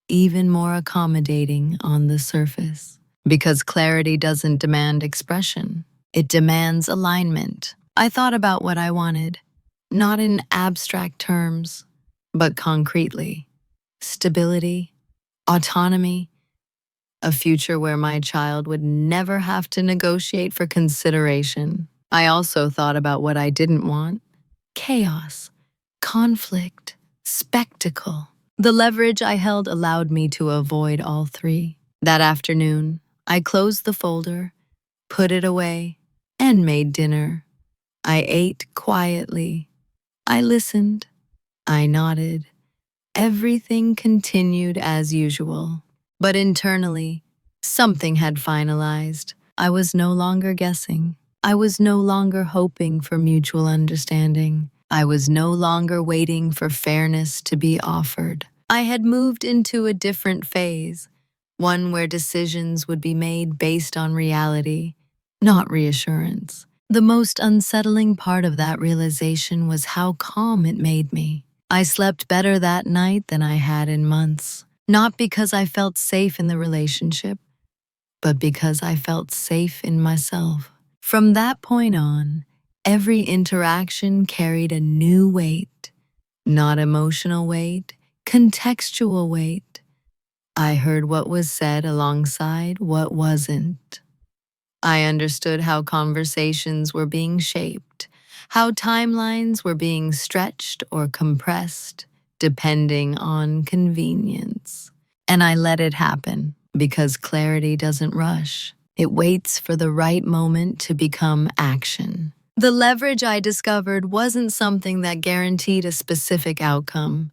even more accommodating on the surface. Because clarity doesn't demand expression, it demands alignment. I thought about what I wanted, not in abstract terms, but concretely. Stability, autonomy, a future where my child would never have to negotiate for consideration. I also thought about what I didn't want: chaos, conflict, spectacle. The leverage I held allowed me to avoid all three. That afternoon, I closed the folder, put it away, and made dinner. I ate quietly. I listened. I nodded. Everything continued as usual. But internally, something had finalized. I was no longer guessing. I was no longer hoping for mutual understanding. I was no longer waiting for fairness to be offered. I had moved into a different phase, one where decisions would be made based on reality, not reassurance. The most unsettling part of that realization was how calm it made me. I slept better that night than I had in months, not because I felt safe in the relationship, but because I felt safe in myself. From that point on, every interaction carried a new weight, not emotional weight, contextual weight. I heard what was said alongside what wasn't. I understood how conversations were being shaped, how timelines were being stretched or compressed, depending on convenience. And I let it happen, because clarity doesn't rush. It waits for the right moment to become action. The leverage I discovered wasn't something that guaranteed a specific outcome.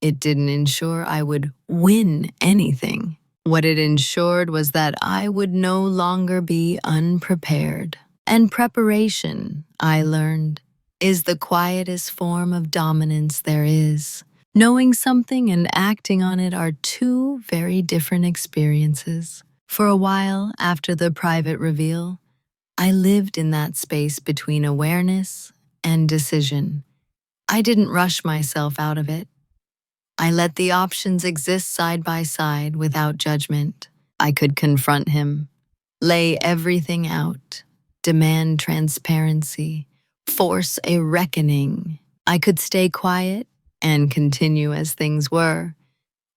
It didn't ensure I would win anything. What it ensured was that I would no longer be unprepared. And preparation, I learned, is the quietest form of dominance there is. Knowing something and acting on it are two very different experiences. For a while after the private reveal, I lived in that space between awareness and decision. I didn't rush myself out of it. I let the options exist side by side without judgment. I could confront him, lay everything out, demand transparency, force a reckoning. I could stay quiet and continue as things were,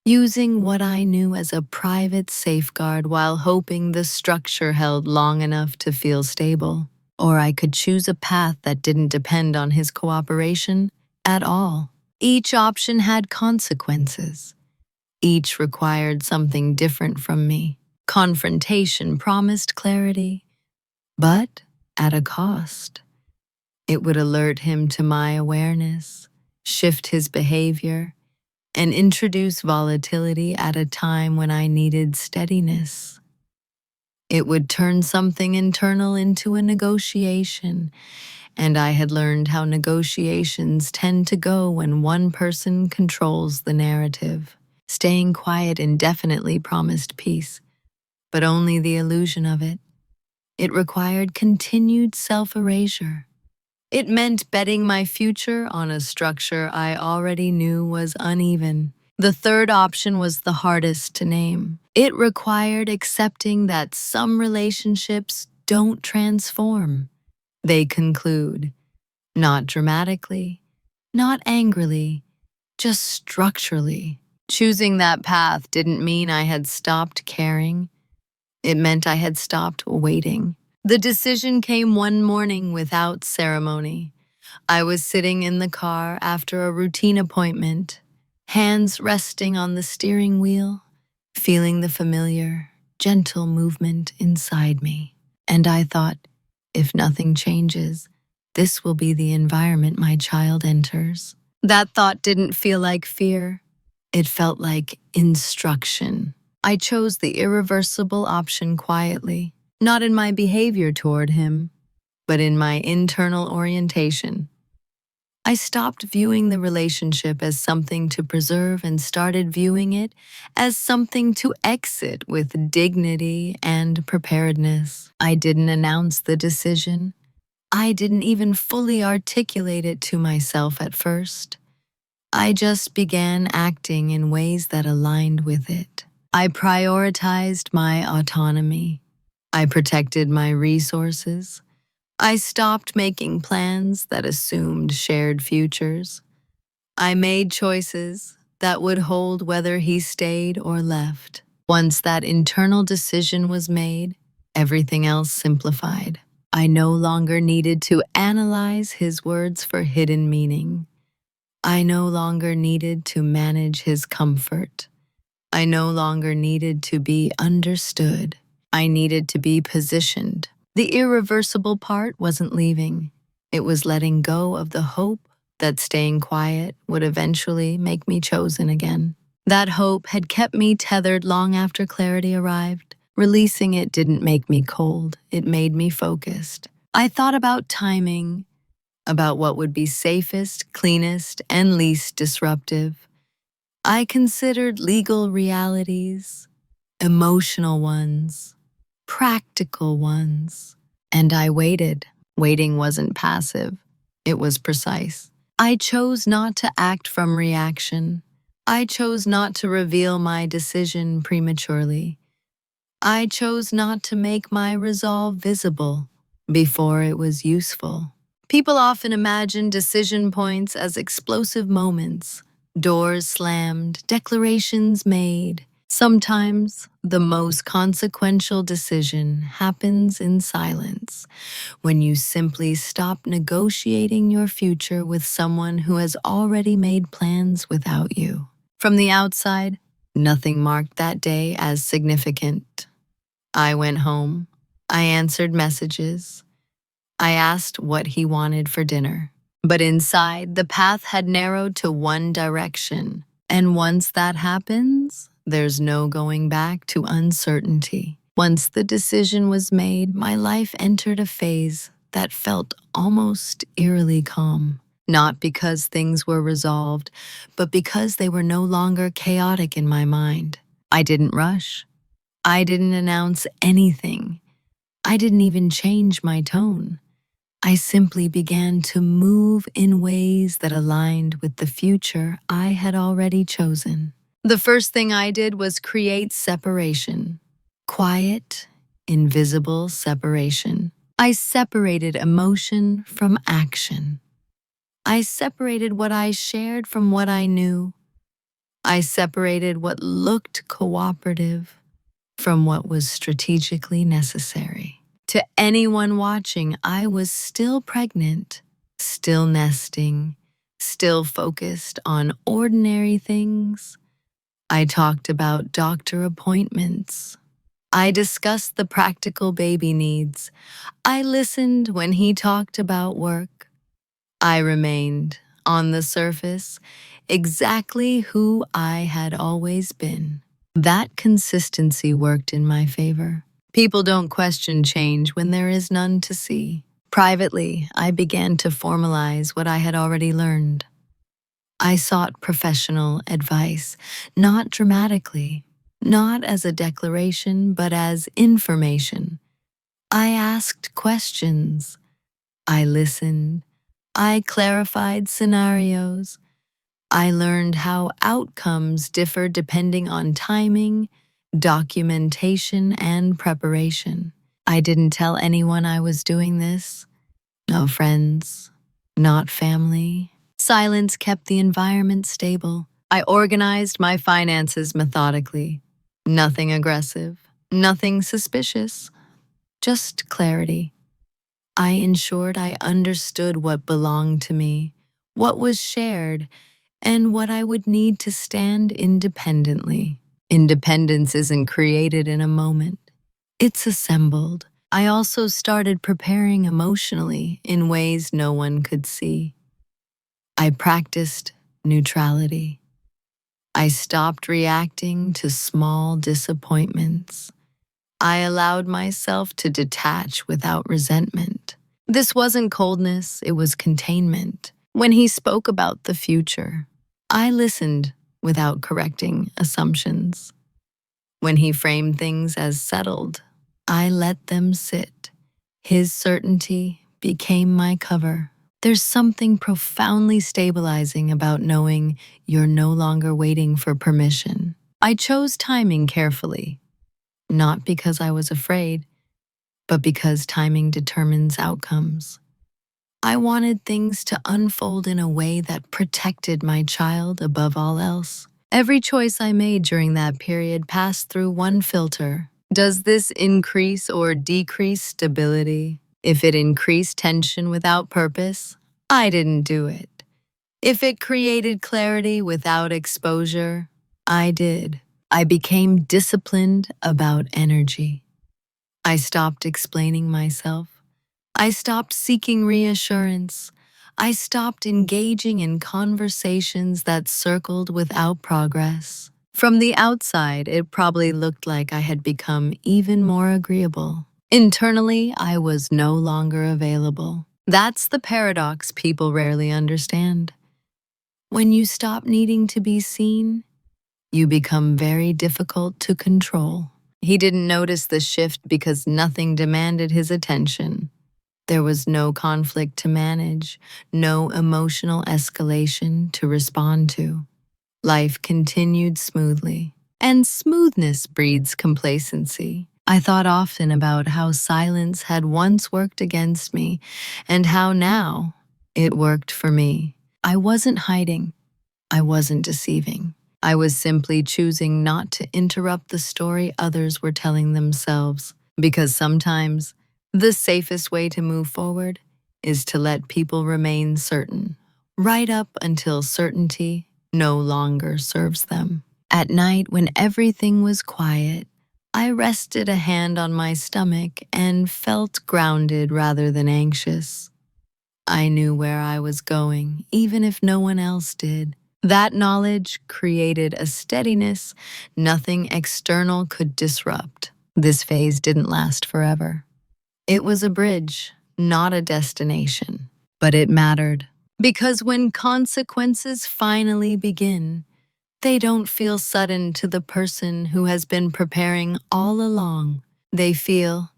using what I knew as a private safeguard while hoping the structure held long enough to feel stable. Or I could choose a path that didn't depend on his cooperation at all. Each option had consequences. Each required something different from me. Confrontation promised clarity, but at a cost. It would alert him to my awareness, shift his behavior, and introduce volatility at a time when I needed steadiness. It would turn something internal into a negotiation, and I had learned how negotiations tend to go when one person controls the narrative. Staying quiet indefinitely promised peace, but only the illusion of it. It required continued self-erasure. It meant betting my future on a structure I already knew was uneven. The third option was the hardest to name. It required accepting that some relationships don't transform. They conclude, not dramatically, not angrily, just structurally. Choosing that path didn't mean I had stopped caring. It meant I had stopped waiting. The decision came one morning without ceremony. I was sitting in the car after a routine appointment, hands resting on the steering wheel, feeling the familiar, gentle movement inside me. And I thought, if nothing changes, this will be the environment my child enters. That thought didn't feel like fear. It felt like instruction. I chose the irreversible option quietly, not in my behavior toward him, but in my internal orientation. I stopped viewing the relationship as something to preserve and started viewing it as something to exit with dignity and preparedness. I didn't announce the decision. I didn't even fully articulate it to myself at first. I just began acting in ways that aligned with it. I prioritized my autonomy. I protected my resources. I stopped making plans that assumed shared futures. I made choices that would hold whether he stayed or left. Once that internal decision was made, everything else simplified. I no longer needed to analyze his words for hidden meaning. I no longer needed to manage his comfort. I no longer needed to be understood. I needed to be positioned. The irreversible part wasn't leaving. It was letting go of the hope that staying quiet would eventually make me chosen again. That hope had kept me tethered long after clarity arrived. Releasing it didn't make me cold. It made me focused. I thought about timing, about what would be safest, cleanest, and least disruptive. I considered legal realities, emotional ones, practical ones, and I waited. Waiting wasn't passive, it was precise. I chose not to act from reaction. I chose not to reveal my decision prematurely. I chose not to make my resolve visible before it was useful. People often imagine decision points as explosive moments, doors slammed, declarations made. Sometimes the most consequential decision happens in silence, when you simply stop negotiating your future with someone who has already made plans without you. From the outside, nothing marked that day as significant. I went home. I answered messages. I asked what he wanted for dinner. But inside, the path had narrowed to one direction. And once that happens, there's no going back to uncertainty. Once the decision was made, my life entered a phase that felt almost eerily calm. Not because things were resolved, but because they were no longer chaotic in my mind. I didn't rush. I didn't announce anything. I didn't even change my tone. I simply began to move in ways that aligned with the future I had already chosen. The first thing I did was create separation. Quiet, invisible separation. I separated emotion from action. I separated what I shared from what I knew. I separated what looked cooperative from what was strategically necessary. To anyone watching, I was still pregnant, still nesting, still focused on ordinary things. I talked about doctor appointments. I discussed the practical baby needs. I listened when he talked about work. I remained, on the surface, exactly who I had always been. That consistency worked in my favor. People don't question change when there is none to see. Privately, I began to formalize what I had already learned. I sought professional advice, not dramatically, not as a declaration, but as information. I asked questions. I listened. I clarified scenarios. I learned how outcomes differ depending on timing, documentation, and preparation. I didn't tell anyone I was doing this. No friends, not family. Silence kept the environment stable. I organized my finances methodically. Nothing aggressive, nothing suspicious, just clarity. I ensured I understood what belonged to me, what was shared, and what I would need to stand independently. Independence isn't created in a moment, it's assembled. I also started preparing emotionally in ways no one could see. I practiced neutrality. I stopped reacting to small disappointments. I allowed myself to detach without resentment. This wasn't coldness, it was containment. When he spoke about the future, I listened without correcting assumptions. When he framed things as settled, I let them sit. His certainty became my cover. There's something profoundly stabilizing about knowing you're no longer waiting for permission. I chose timing carefully, not because I was afraid, but because timing determines outcomes. I wanted things to unfold in a way that protected my child above all else. Every choice I made during that period passed through one filter. Does this increase or decrease stability? If it increased tension without purpose, I didn't do it. If it created clarity without exposure, I did. I became disciplined about energy. I stopped explaining myself. I stopped seeking reassurance. I stopped engaging in conversations that circled without progress. From the outside, it probably looked like I had become even more agreeable. Internally, I was no longer available. That's the paradox people rarely understand. When you stop needing to be seen, you become very difficult to control. He didn't notice the shift because nothing demanded his attention. There was no conflict to manage, no emotional escalation to respond to. Life continued smoothly, and smoothness breeds complacency. I thought often about how silence had once worked against me, and how now it worked for me. I wasn't hiding, I wasn't deceiving. I was simply choosing not to interrupt the story others were telling themselves, because sometimes the safest way to move forward is to let people remain certain, right up until certainty no longer serves them. At night, when everything was quiet, I rested a hand on my stomach and felt grounded rather than anxious. I knew where I was going, even if no one else did. That knowledge created a steadiness nothing external could disrupt. This phase didn't last forever. It was a bridge, not a destination. But it mattered. Because when consequences finally begin, they don't feel sudden to the person who has been preparing all along. They feel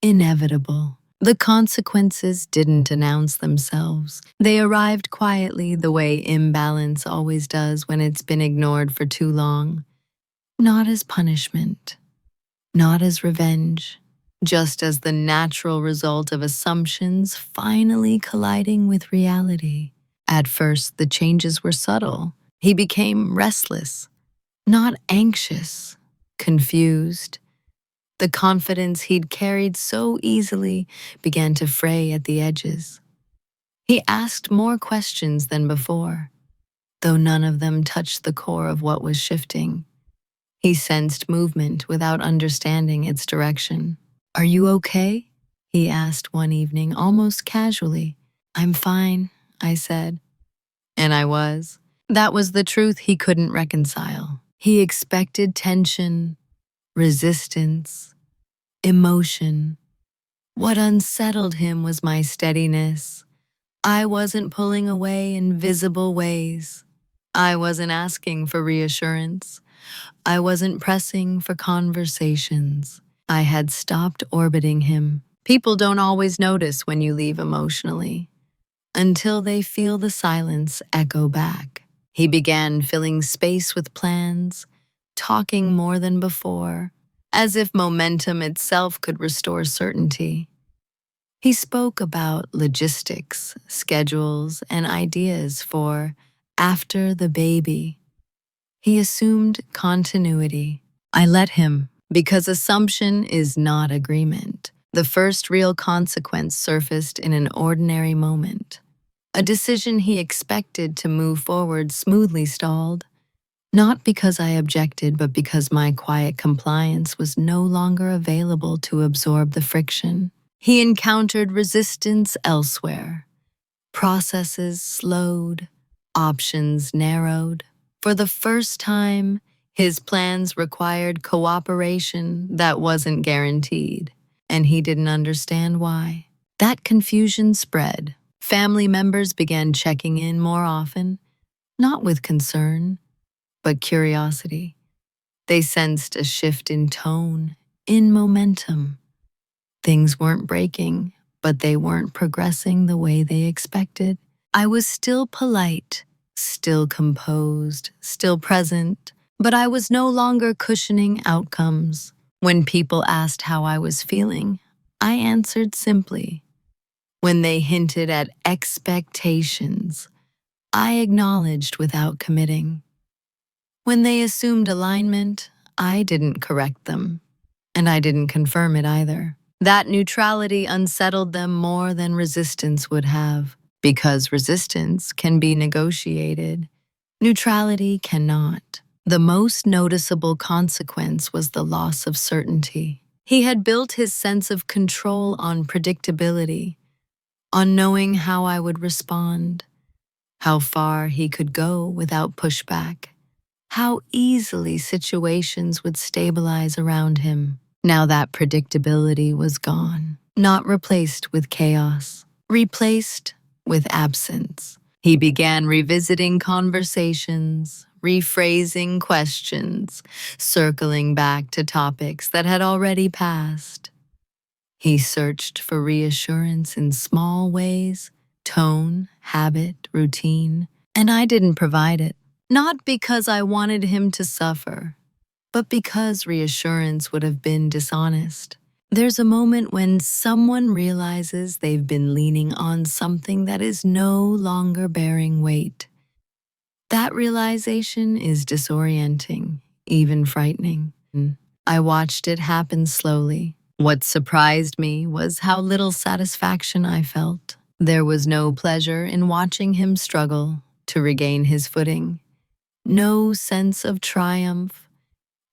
inevitable. The consequences didn't announce themselves. They arrived quietly the way imbalance always does when it's been ignored for too long. Not as punishment, not as revenge, just as the natural result of assumptions finally colliding with reality. At first, the changes were subtle. He became restless, not anxious, confused. The confidence he'd carried so easily began to fray at the edges. He asked more questions than before, though none of them touched the core of what was shifting. He sensed movement without understanding its direction. "Are you okay?" he asked one evening, almost casually. "I'm fine," I said. And I was. That was the truth he couldn't reconcile. He expected tension, resistance, emotion. What unsettled him was my steadiness. I wasn't pulling away in visible ways. I wasn't asking for reassurance. I wasn't pressing for conversations. I had stopped orbiting him. People don't always notice when you leave emotionally, until they feel the silence echo back. He began filling space with plans, talking more than before, as if momentum itself could restore certainty. He spoke about logistics, schedules, and ideas for after the baby. He assumed continuity. I let him, because assumption is not agreement. The first real consequence surfaced in an ordinary moment. A decision he expected to move forward smoothly stalled, not because I objected, but because my quiet compliance was no longer available to absorb the friction. He encountered resistance elsewhere. Processes slowed, options narrowed. For the first time, his plans required cooperation that wasn't guaranteed, and he didn't understand why. That confusion spread. Family members began checking in more often, not with concern, but curiosity. They sensed a shift in tone, in momentum. Things weren't breaking, but they weren't progressing the way they expected. I was still polite, still composed, still present, but I was no longer cushioning outcomes. When people asked how I was feeling, I answered simply. When they hinted at expectations, I acknowledged without committing. When they assumed alignment, I didn't correct them, and I didn't confirm it either. That neutrality unsettled them more than resistance would have, because resistance can be negotiated. Neutrality cannot. The most noticeable consequence was the loss of certainty. He had built his sense of control on predictability, on knowing how I would respond, how far he could go without pushback, how easily situations would stabilize around him. Now that predictability was gone, not replaced with chaos, replaced with absence. He began revisiting conversations, rephrasing questions, circling back to topics that had already passed. He searched for reassurance in small ways, tone, habit, routine, and I didn't provide it. Not because I wanted him to suffer, but because reassurance would have been dishonest. There's a moment when someone realizes they've been leaning on something that is no longer bearing weight. That realization is disorienting, even frightening. I watched it happen slowly. What surprised me was how little satisfaction I felt. There was no pleasure in watching him struggle to regain his footing. No sense of triumph,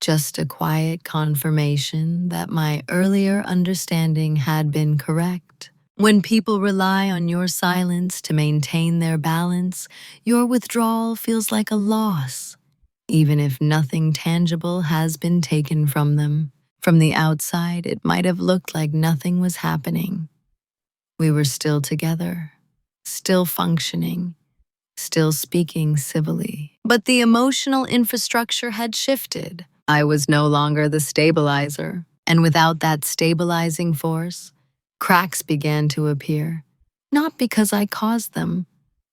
just a quiet confirmation that my earlier understanding had been correct. When people rely on your silence to maintain their balance, your withdrawal feels like a loss, even if nothing tangible has been taken from them. From the outside, it might have looked like nothing was happening. We were still together, still functioning, still speaking civilly. But the emotional infrastructure had shifted. I was no longer the stabilizer, and without that stabilizing force, Cracks began to appear, not because I caused them,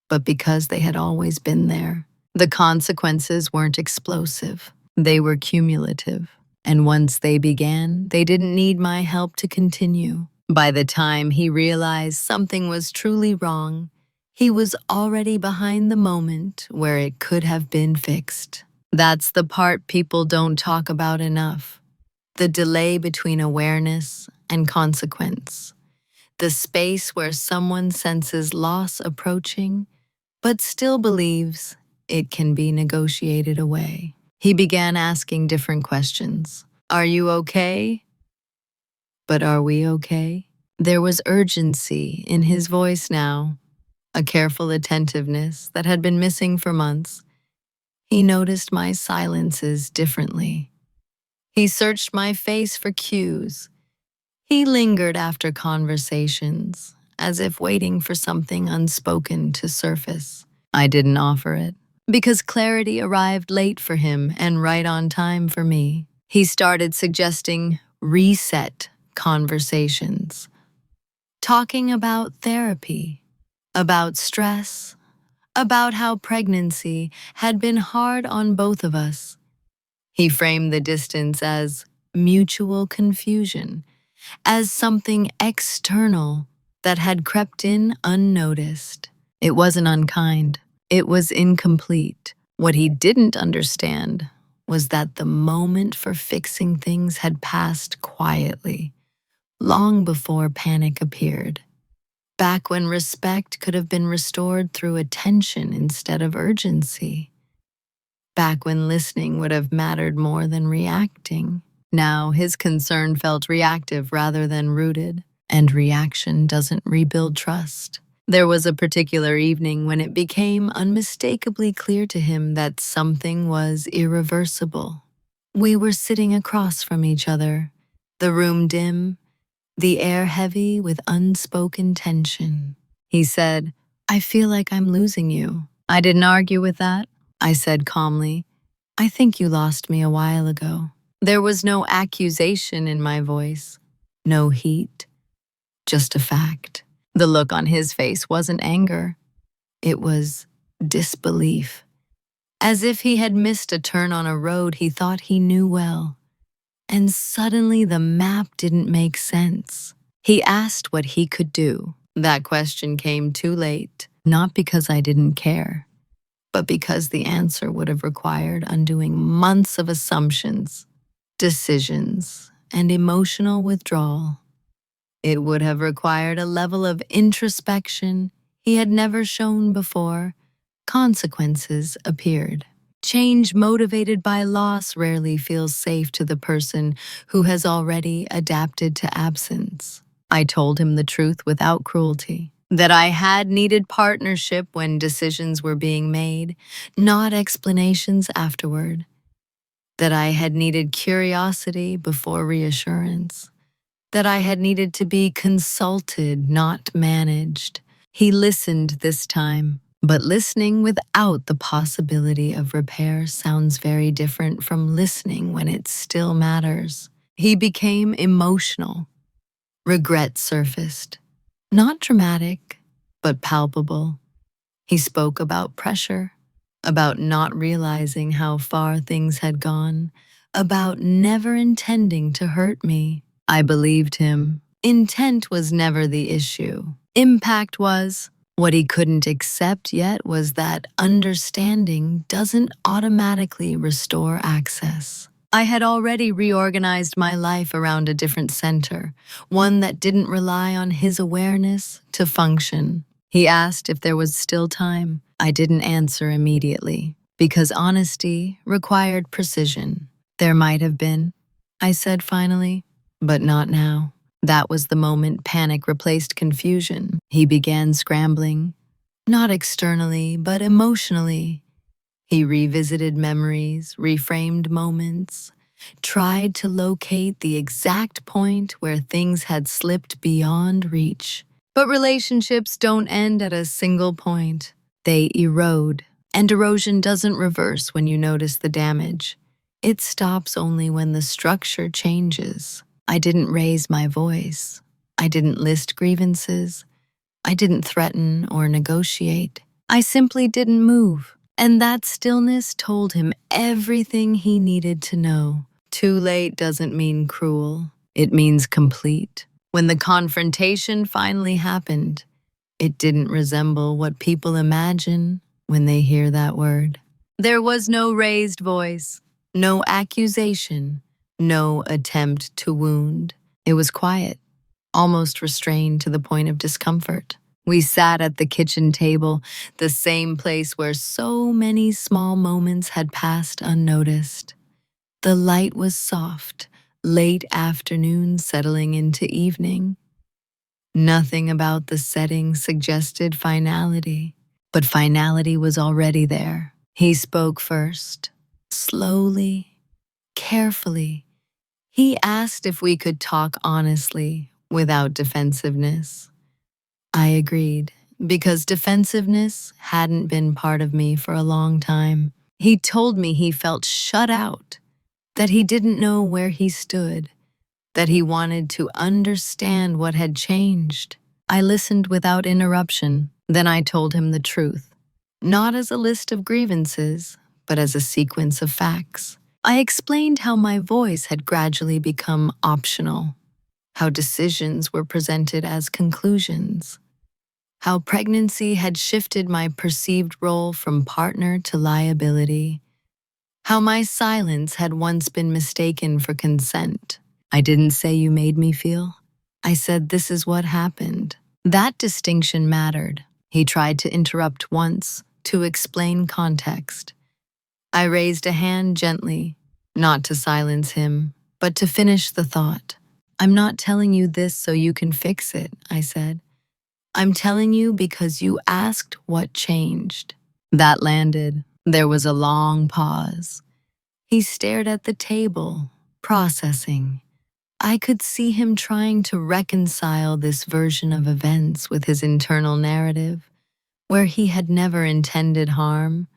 but because they had always been there. The consequences weren't explosive, they were cumulative. And once they began, they didn't need my help to continue. By the time he realized something was truly wrong, he was already behind the moment where it could have been fixed. That's the part people don't talk about enough. The delay between awareness and consequence. The space where someone senses loss approaching, but still believes it can be negotiated away. He began asking different questions. Are you okay? But are we okay? There was urgency in his voice now, a careful attentiveness that had been missing for months. He noticed my silences differently. He searched my face for cues. He lingered after conversations, as if waiting for something unspoken to surface. I didn't offer it, because clarity arrived late for him and right on time for me. He started suggesting reset conversations, talking about therapy, about stress, about how pregnancy had been hard on both of us. He framed the distance as mutual confusion, as something external that had crept in unnoticed. It wasn't unkind. It was incomplete. What he didn't understand was that the moment for fixing things had passed quietly, long before panic appeared. Back when respect could have been restored through attention instead of urgency. Back when listening would have mattered more than reacting. Now, his concern felt reactive rather than rooted, and reaction doesn't rebuild trust. There was a particular evening when it became unmistakably clear to him that something was irreversible. We were sitting across from each other, the room dim, the air heavy with unspoken tension. He said, I feel like I'm losing you. I didn't argue with that. I said calmly, I think you lost me a while ago. There was no accusation in my voice, no heat, just a fact. The look on his face wasn't anger. It was disbelief, as if he had missed a turn on a road he thought he knew well. And suddenly the map didn't make sense. He asked what he could do. That question came too late, not because I didn't care, but because the answer would have required undoing months of assumptions, decisions, and emotional withdrawal. It would have required a level of introspection he had never shown before. Consequences appeared. Change motivated by loss rarely feels safe to the person who has already adapted to absence. I told him the truth without cruelty, that I had needed partnership when decisions were being made, not explanations afterward, that I had needed curiosity before reassurance, that I had needed to be consulted, not managed. He listened this time, but listening without the possibility of repair sounds very different from listening when it still matters. He became emotional. Regret surfaced. Not dramatic, but palpable. He spoke about pressure, about not realizing how far things had gone, about never intending to hurt me. I believed him. Intent was never the issue. Impact was. What he couldn't accept yet was that understanding doesn't automatically restore access. I had already reorganized my life around a different center, one that didn't rely on his awareness to function. He asked if there was still time. I didn't answer immediately, because honesty required precision. There might have been, I said finally, but not now. That was the moment panic replaced confusion. He began scrambling, not externally, but emotionally. He revisited memories, reframed moments, tried to locate the exact point where things had slipped beyond reach. But relationships don't end at a single point. They erode, and erosion doesn't reverse when you notice the damage. It stops only when the structure changes. I didn't raise my voice. I didn't list grievances. I didn't threaten or negotiate. I simply didn't move. And that stillness told him everything he needed to know. Too late doesn't mean cruel. It means complete. When the confrontation finally happened, it didn't resemble what people imagine when they hear that word. There was no raised voice, no accusation, no attempt to wound. It was quiet, almost restrained to the point of discomfort. We sat at the kitchen table, the same place where so many small moments had passed unnoticed. The light was soft, late afternoon settling into evening. Nothing about the setting suggested finality, but finality was already there. He spoke first, slowly, carefully. He asked if we could talk honestly, without defensiveness. I agreed, because defensiveness hadn't been part of me for a long time. He told me he felt shut out, that he didn't know where he stood, that he wanted to understand what had changed. I listened without interruption. Then I told him the truth, not as a list of grievances, but as a sequence of facts. I explained how my voice had gradually become optional, how decisions were presented as conclusions, how pregnancy had shifted my perceived role from partner to liability, how my silence had once been mistaken for consent. I didn't say you made me feel. I said this is what happened. That distinction mattered. He tried to interrupt once, to explain context. I raised a hand gently, not to silence him, but to finish the thought. I'm not telling you this so you can fix it, I said. I'm telling you because you asked what changed. That landed. There was a long pause. He stared at the table, processing. I could see him trying to reconcile this version of events with his internal narrative, where he had never intended harm,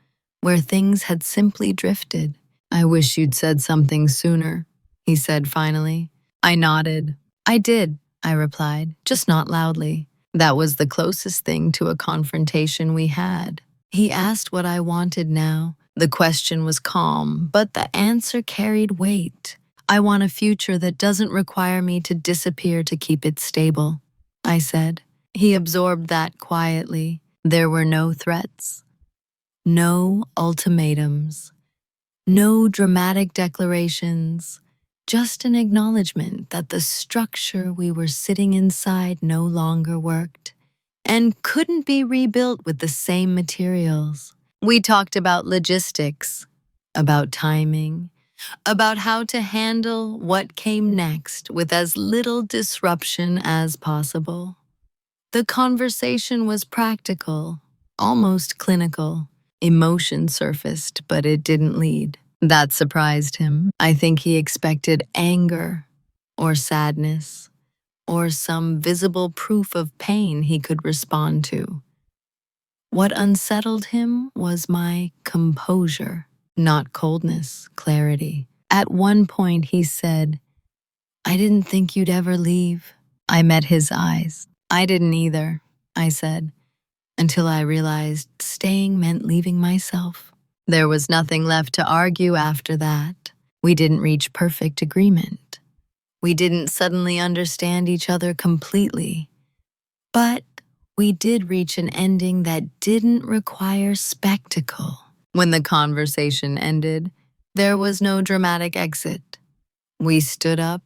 where things had simply drifted. I wish you'd said something sooner, he said finally. I nodded. I did, I replied, just not loudly. That was the closest thing to a confrontation we had. He asked what I wanted now. The question was calm, but the answer carried weight. I want a future that doesn't require me to disappear to keep it stable, I said. He absorbed that quietly. There were no threats, no ultimatums, no dramatic declarations, just an acknowledgement that the structure we were sitting inside no longer worked and couldn't be rebuilt with the same materials. We talked about logistics, about timing, about how to handle what came next with as little disruption as possible. The conversation was practical, almost clinical. Emotion surfaced, but it didn't lead. That surprised him. I think he expected anger or sadness or some visible proof of pain he could respond to. What unsettled him was my composure, not coldness, clarity. At one point he said, I didn't think you'd ever leave. I met his eyes. I didn't either, I said, until I realized staying meant leaving myself. There was nothing left to argue after that. We didn't reach perfect agreement. We didn't suddenly understand each other completely. But we did reach an ending that didn't require spectacle. When the conversation ended, there was no dramatic exit. We stood up.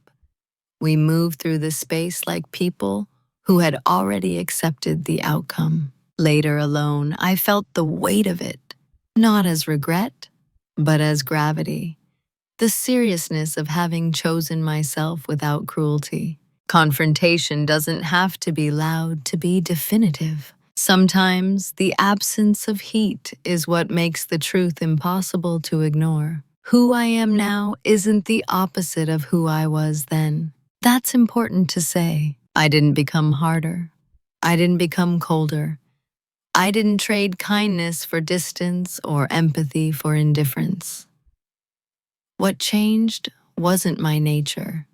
We moved through the space like people who had already accepted the outcome. Later alone, I felt the weight of it, not as regret, but as gravity. The seriousness of having chosen myself without cruelty. Confrontation doesn't have to be loud to be definitive. Sometimes the absence of heat is what makes the truth impossible to ignore. Who I am now isn't the opposite of who I was then. That's important to say. I didn't become harder. I didn't become colder. I didn't trade kindness for distance or empathy for indifference. What changed wasn't my nature.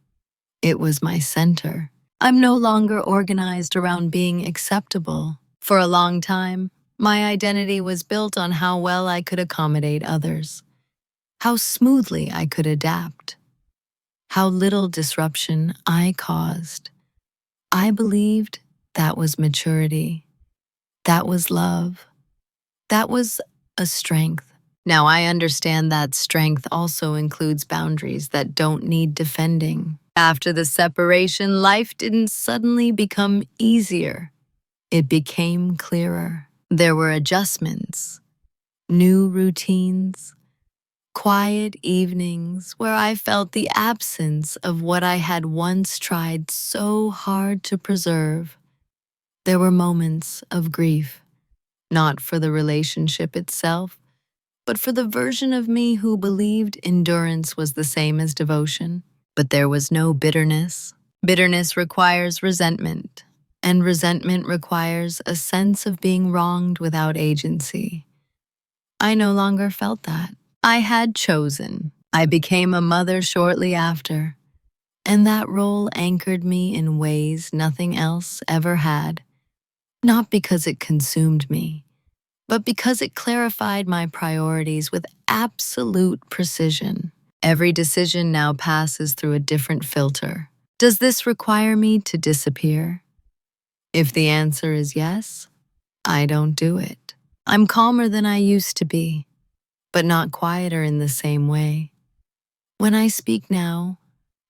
It was my center. I'm no longer organized around being acceptable. For a long time, my identity was built on how well I could accommodate others, how smoothly I could adapt, how little disruption I caused. I believed that was maturity, that was love, that was a strength. Now I understand that strength also includes boundaries that don't need defending. After the separation, life didn't suddenly become easier. It became clearer. There were adjustments, new routines, quiet evenings where I felt the absence of what I had once tried so hard to preserve. There were moments of grief, not for the relationship itself, but for the version of me who believed endurance was the same as devotion. But there was no bitterness. Bitterness requires resentment, and resentment requires a sense of being wronged without agency. I no longer felt that. I had chosen. I became a mother shortly after, and that role anchored me in ways nothing else ever had, not because it consumed me, but because it clarified my priorities with absolute precision. Every decision now passes through a different filter. Does this require me to disappear? If the answer is yes, I don't do it. I'm calmer than I used to be, but not quieter in the same way. When I speak now,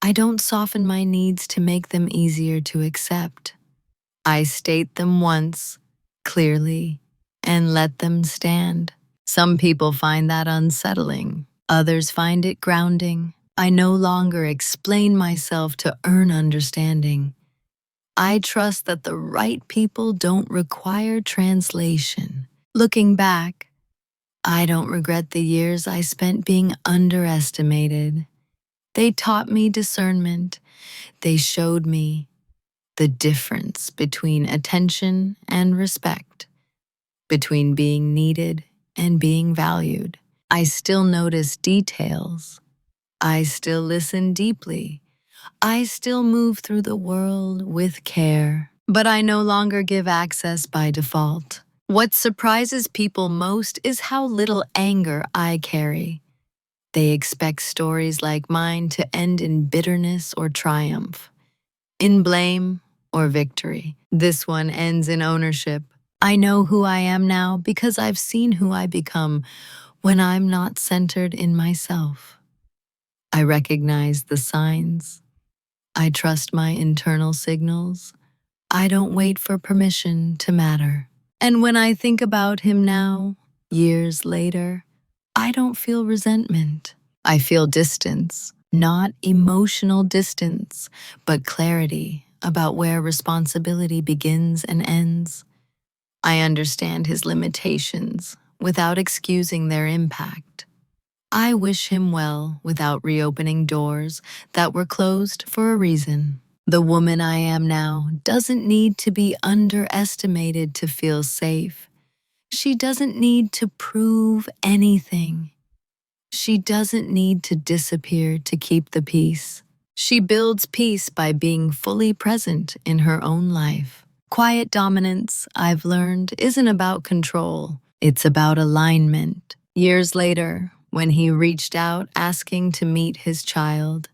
I don't soften my needs to make them easier to accept. I state them once, clearly, and let them stand. Some people find that unsettling. Others find it grounding. I no longer explain myself to earn understanding. I trust that the right people don't require translation. Looking back, I don't regret the years I spent being underestimated. They taught me discernment. They showed me the difference between attention and respect, between being needed and being valued. I still notice details. I still listen deeply. I still move through the world with care. But I no longer give access by default. What surprises people most is how little anger I carry. They expect stories like mine to end in bitterness or triumph, in blame or victory. This one ends in ownership. I know who I am now because I've seen who I become when I'm not centered in myself. I recognize the signs. I trust my internal signals. I don't wait for permission to matter. And when I think about him now, years later, I don't feel resentment. I feel distance, not emotional distance, but clarity about where responsibility begins and ends. I understand his limitations without excusing their impact. I wish him well without reopening doors that were closed for a reason. The woman I am now doesn't need to be underestimated to feel safe. She doesn't need to prove anything. She doesn't need to disappear to keep the peace. She builds peace by being fully present in her own life. Quiet dominance, I've learned, isn't about control. It's about alignment. Years later, when he reached out asking to meet his child,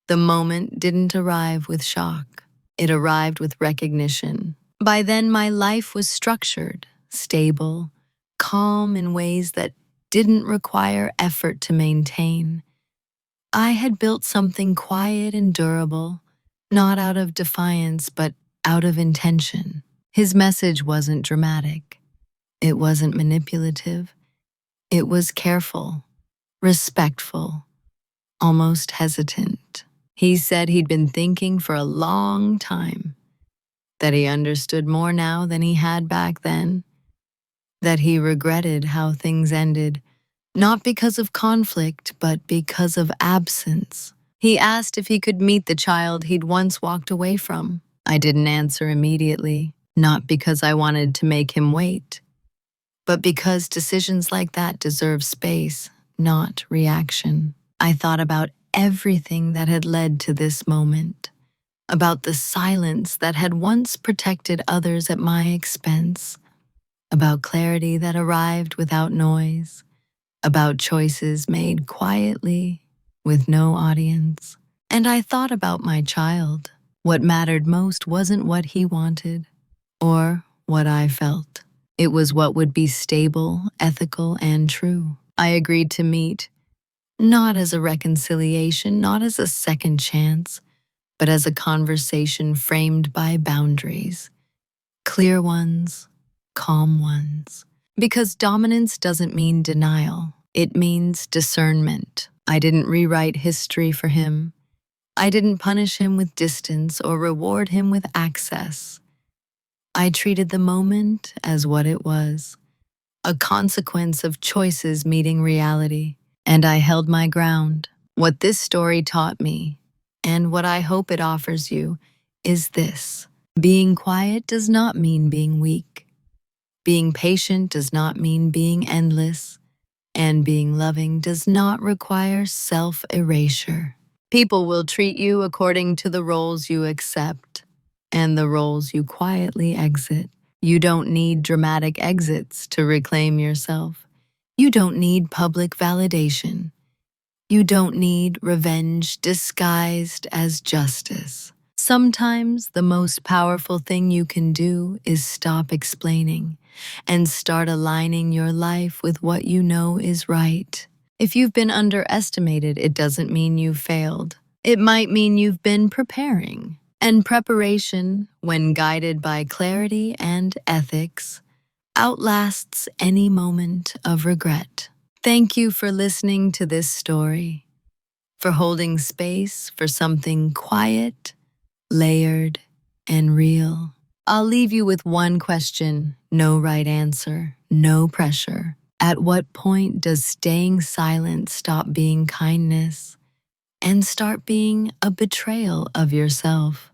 the moment didn't arrive with shock. It arrived with recognition. By then, my life was structured, stable, calm in ways that didn't require effort to maintain. I had built something quiet and durable, not out of defiance, but out of intention. His message wasn't dramatic. It wasn't manipulative. It was careful, respectful, almost hesitant. He said he'd been thinking for a long time, that he understood more now than he had back then, that he regretted how things ended, not because of conflict, but because of absence. He asked if he could meet the child he'd once walked away from. I didn't answer immediately, not because I wanted to make him wait, but because decisions like that deserve space, not reaction. I thought about everything that had led to this moment. about the silence that had once protected others at my expense, about clarity that arrived without noise, about choices made quietly with no audience. And I thought about my child. What mattered most wasn't what he wanted or what I felt. It was what would be stable, ethical, and true. I agreed to meet, not as a reconciliation, not as a second chance, but as a conversation framed by boundaries, clear ones, calm ones. Because dominance doesn't mean denial, it means discernment. I didn't rewrite history for him. I didn't punish him with distance or reward him with access. I treated the moment as what it was, a consequence of choices meeting reality, and I held my ground. What this story taught me, and what I hope it offers you, is this. Being quiet does not mean being weak. Being patient does not mean being endless. And being loving does not require self-erasure. People will treat you according to the roles you accept and the roles you quietly exit. You don't need dramatic exits to reclaim yourself. You don't need public validation. You don't need revenge disguised as justice. Sometimes the most powerful thing you can do is stop explaining and start aligning your life with what you know is right. If you've been underestimated, it doesn't mean you've failed. It might mean you've been preparing. And preparation, when guided by clarity and ethics, outlasts any moment of regret. Thank you for listening to this story, for holding space for something quiet, layered, and real. I'll leave you with one question, no right answer, no pressure. At what point does staying silent stop being kindness and start being a betrayal of yourself?